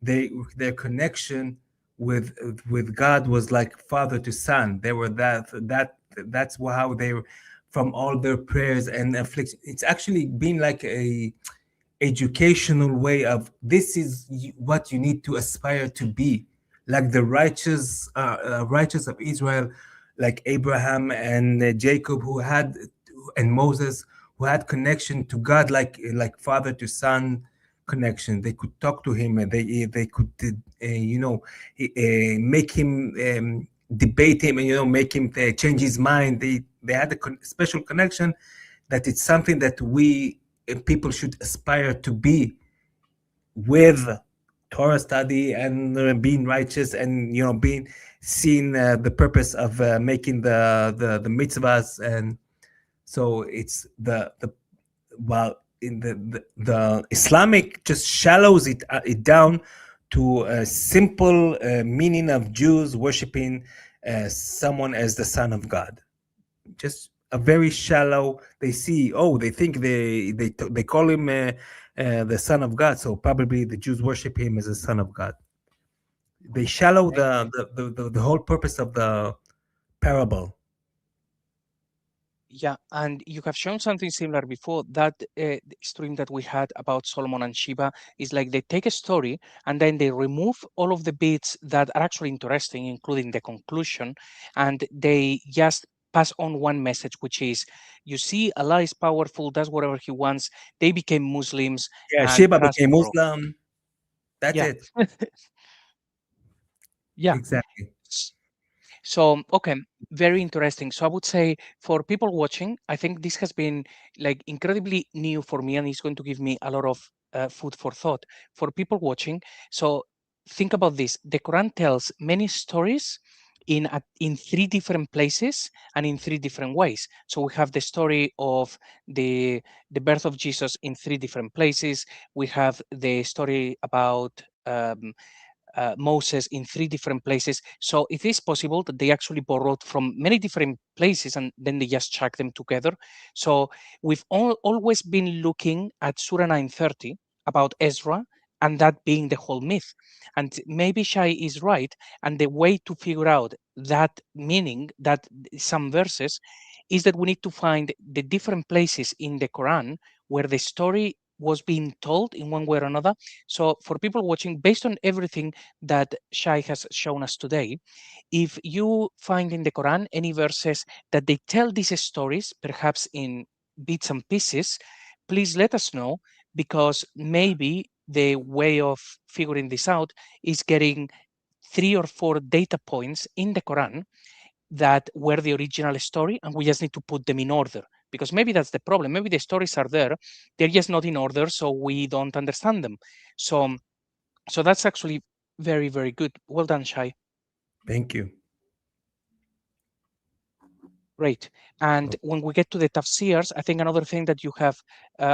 their connection with God was like father to son. They were that's how they were, from all their prayers and affliction. It's actually been like a educational way of this is what you need to aspire to be, like the righteous of Israel, like Abraham and Jacob, who had, and Moses, who had connection to God, like father to son connection. They could talk to him, and they could make him debate him, and make him change his mind. They had a special connection that it's something that we people should aspire to be, with Torah study and being righteous, and being seeing the purpose of making the mitzvahs. And so it's the while in the Islamic just shallows it down to a simple meaning of Jews worshiping someone as the son of God. Just a very shallow. They think they call him the son of God, so probably the Jews worship him as a son of God. They shallow the whole purpose of the parable. Yeah, and you have shown something similar before. That stream that we had about Solomon and Sheba is like they take a story and then they remove all of the bits that are actually interesting, including the conclusion, and they just pass on one message, which is, you see, Allah is powerful, does whatever he wants. They became Muslims, Yeah, and Sheba trust became the Prophet. Muslim. That's Yeah. it. Yeah. Exactly. So, okay, very interesting. So I would say for people watching, I think this has been like incredibly new for me, and it's going to give me a lot of food for thought for people watching. So think about this: the Quran tells many stories in three different places and in three different ways. So we have the story of the birth of Jesus in three different places. We have the story about Moses in three different places. So it is possible that they actually borrowed from many different places and then they just chuck them together. So we've always been looking at Surah 9:30 about Ezra and that being the whole myth. And maybe Shai is right, and the way to figure out that meaning, that some verses, is that we need to find the different places in the Quran where the story was being told in one way or another. So for people watching, based on everything that Shai has shown us today, if you find in the Quran any verses that they tell these stories, perhaps in bits and pieces, please let us know, because maybe the way of figuring this out is getting 3 or 4 data points in the Quran that were the original story, and we just need to put them in order. Because maybe that's the problem. Maybe the stories are there, they're just not in order, so we don't understand them. So that's actually very, very good. Well done, Shai. Thank you. Great. And when we get to the tafsirs, I think another thing that you have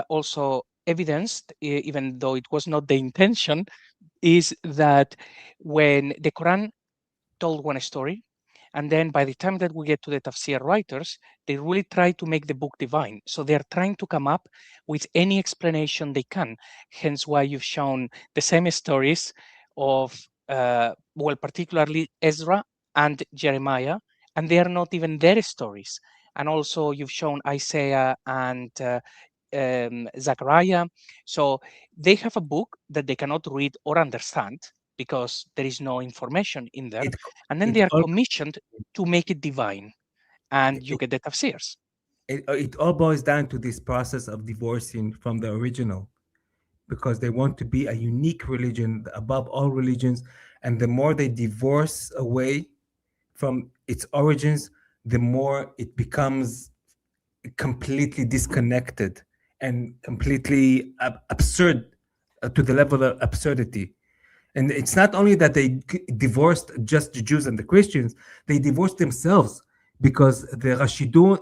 also evidenced, even though it was not the intention, is that when the Quran told one story, and then by the time that we get to the tafsir writers, they really try to make the book divine. So they're trying to come up with any explanation they can. Hence why you've shown the same stories of, well, particularly Ezra and Jeremiah, and they are not even their stories. And also you've shown Isaiah and Zechariah. So they have a book that they cannot read or understand because there is no information in there. It, And then it they are all commissioned to make it divine. And you it, get the tafsirs. it all boils down to this process of divorcing from the original, because they want to be a unique religion above all religions, and the more they divorce away from its origins, the more it becomes completely disconnected and completely absurd, to the level of absurdity. And it's not only that they divorced just the Jews and the Christians, they divorced themselves, because the Rashidun,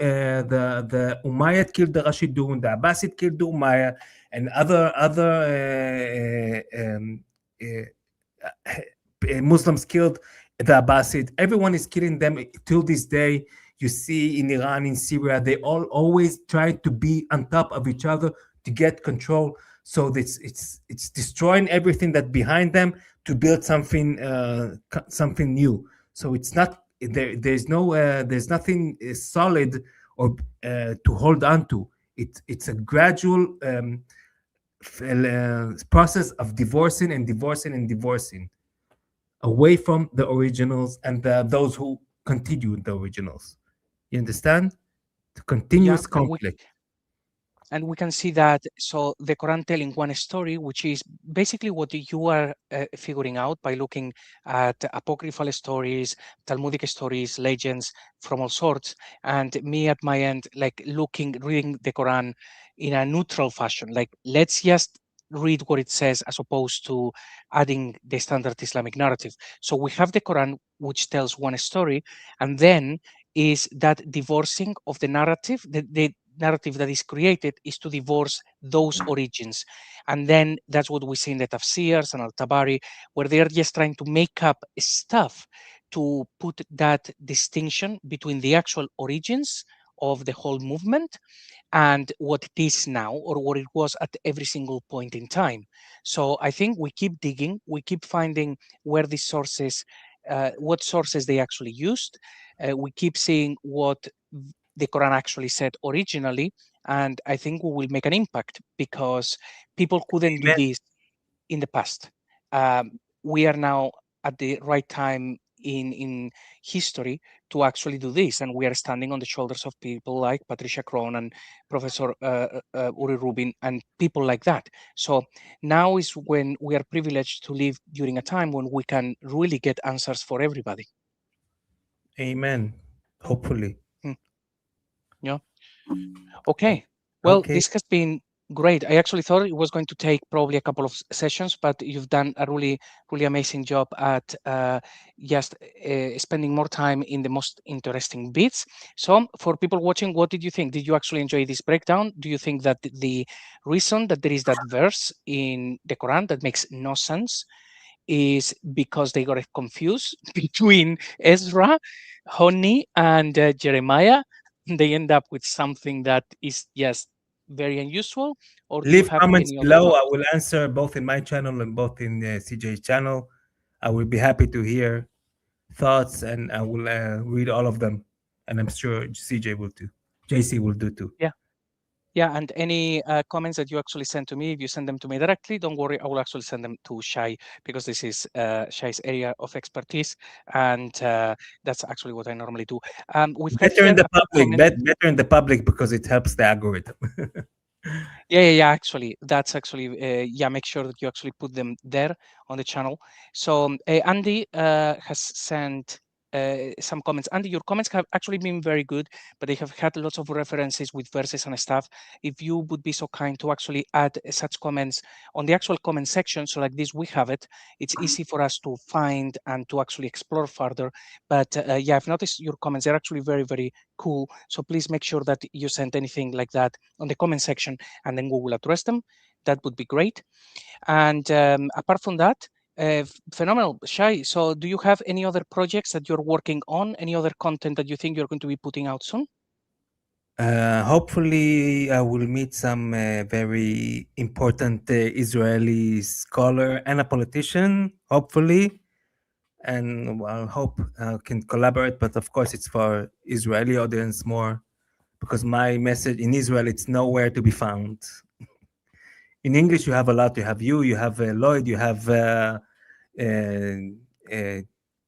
the Umayyad killed the Rashidun, the Abbasid killed the Umayyad, and other Muslims killed the Abbasid. Everyone is killing them till this day. You see in Iran, in Syria, they all always try to be on top of each other to get control. So it's destroying everything that behind them to build something new. So it's not there. There's nothing solid or to hold on to. It's a gradual process of divorcing and divorcing and divorcing away from the originals and those who continue the originals. You understand? The continuous conflict. And we can see that, so the Quran telling one story, which is basically what you are figuring out by looking at apocryphal stories, Talmudic stories, legends from all sorts, and me at my end, like reading the Quran in a neutral fashion, like let's just read what it says as opposed to adding the standard Islamic narrative. So we have the Quran, which tells one story, and then is that divorcing of the narrative, the narrative that is created is to divorce those origins. And then that's what we see in the tafsirs and al-Tabari, where they're just trying to make up stuff to put that distinction between the actual origins of the whole movement and what it is now, or what it was at every single point in time. So I think we keep digging, we keep finding where these sources, what sources they actually used. We keep seeing what the Quran actually said originally, and I think we will make an impact because people couldn't do this in the past. We are now at the right time in history to actually do this, and we are standing on the shoulders of people like Patricia Krohn and Professor Uri Rubin and people like that. So now is when we are privileged to live during a time when we can really get answers for everybody. Amen. Hopefully. Yeah. Okay. Well, Okay. this has been great. I actually thought it was going to take probably a couple of sessions, but you've done a really, really amazing job at just spending more time in the most interesting bits. So for people watching, what did you think? Did you actually enjoy this breakdown? Do you think that the reason that there is that verse in the Quran that makes no sense is because they got confused between Ezra, Honey, and Jeremiah? They end up with something that is just very unusual, or do you Leave have comments any other below. I thoughts? will answer both in my channel and both in CJ's channel. I will be happy to hear thoughts, and I will read all of them. And I'm sure CJ will too. JC will do too. Yeah, and any comments that you actually send to me, if you send them to me directly, don't worry, I will actually send them to Shai, because this is Shai's area of expertise, and that's actually what I normally do. We've had Better in here the public, better in the public, because it helps the algorithm. Yeah, actually, that's actually, make sure that you actually put them there on the channel. So Andy has sent some comments. Andy, your comments have actually been very good, but they have had lots of references with verses and stuff. If you would be so kind to actually add such comments on the actual comment section, so like this, we have it. It's easy for us to find and to actually explore further. But yeah, I've noticed your comments. They're actually very, very cool. So please make sure that you send anything like that on the comment section, and then we will address them. That would be great. And apart from that, phenomenal. Shai, so do you have any other projects that you're working on? Any other content that you think you're going to be putting out soon? Hopefully, I will meet some very important Israeli scholar and a politician, hopefully. And I hope I can collaborate, but of course, it's for Israeli audience more, because my message in Israel, it's nowhere to be found. In English, you have a lot. You have you have Lloyd, you have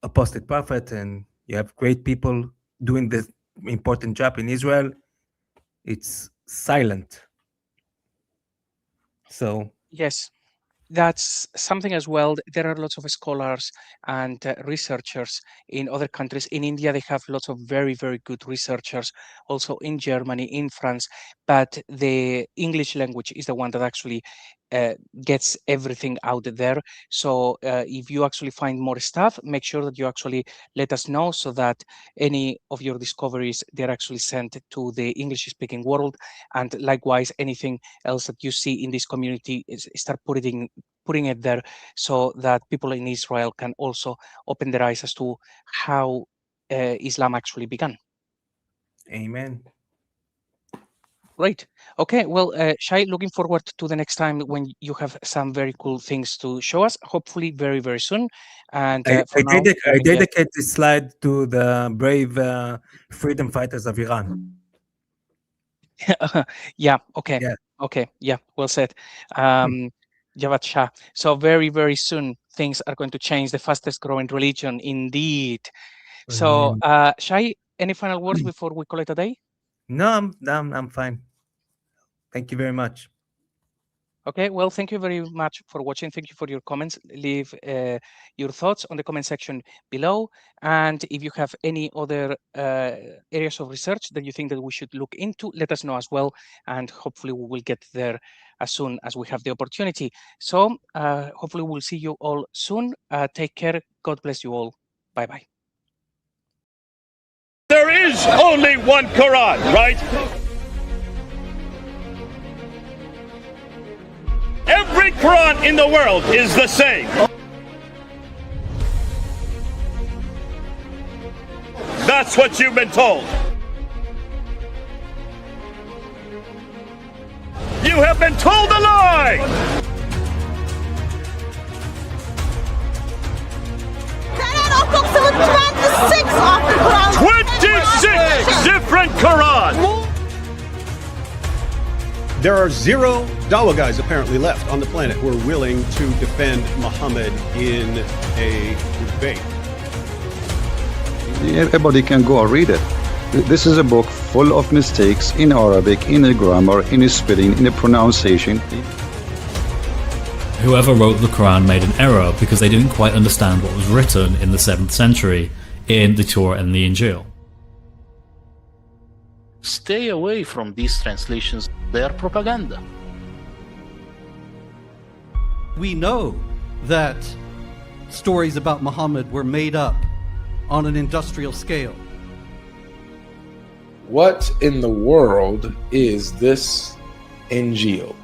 Apostate Prophet, and you have great people doing this important job in Israel. It's silent. So yes, that's something as well. There are lots of scholars and researchers in other countries. In India, they have lots of very, very good researchers, also in Germany, in France, but the English language is the one that actually gets everything out there. So if you actually find more stuff, make sure that you actually let us know, so that any of your discoveries, they're actually sent to the English speaking world. And likewise, anything else that you see in this community, start putting it there, so that people in Israel can also open their eyes as to how Islam actually began. amen. Great. Okay, well, Shai, looking forward to the next time when you have some very cool things to show us, hopefully very, very soon. And I now, dedicate this slide to the brave freedom fighters of Iran. yeah, okay. Yeah. Okay, yeah, well said. Javad Shah. So very, very soon, things are going to change. The fastest growing religion, indeed. So, Shai, any final words before we call it a day? No, I'm fine. Thank you very much. Okay, well, thank you very much for watching. Thank you for your comments. Leave your thoughts on the comment section below. And if you have any other areas of research that you think that we should look into, let us know as well. And hopefully we will get there as soon as we have the opportunity. So hopefully we'll see you all soon. Take care. God bless you all. Bye-bye. There is only one Quran, right? Every Quran in the world is the same. That's what you've been told. You have been told a lie! 26 of the Quran. 26 different Qurans! There are 0 Dawa guys apparently left on the planet who are willing to defend Muhammad in a debate. Everybody can go and read it. This is a book full of mistakes in Arabic, in the grammar, in the spelling, in the pronunciation. Whoever wrote the Quran made an error because they didn't quite understand what was written in the 7th century in the Torah and the Injil. Stay away from these translations. They are propaganda. We know that stories about Muhammad were made up on an industrial scale. What in the world is this Injil?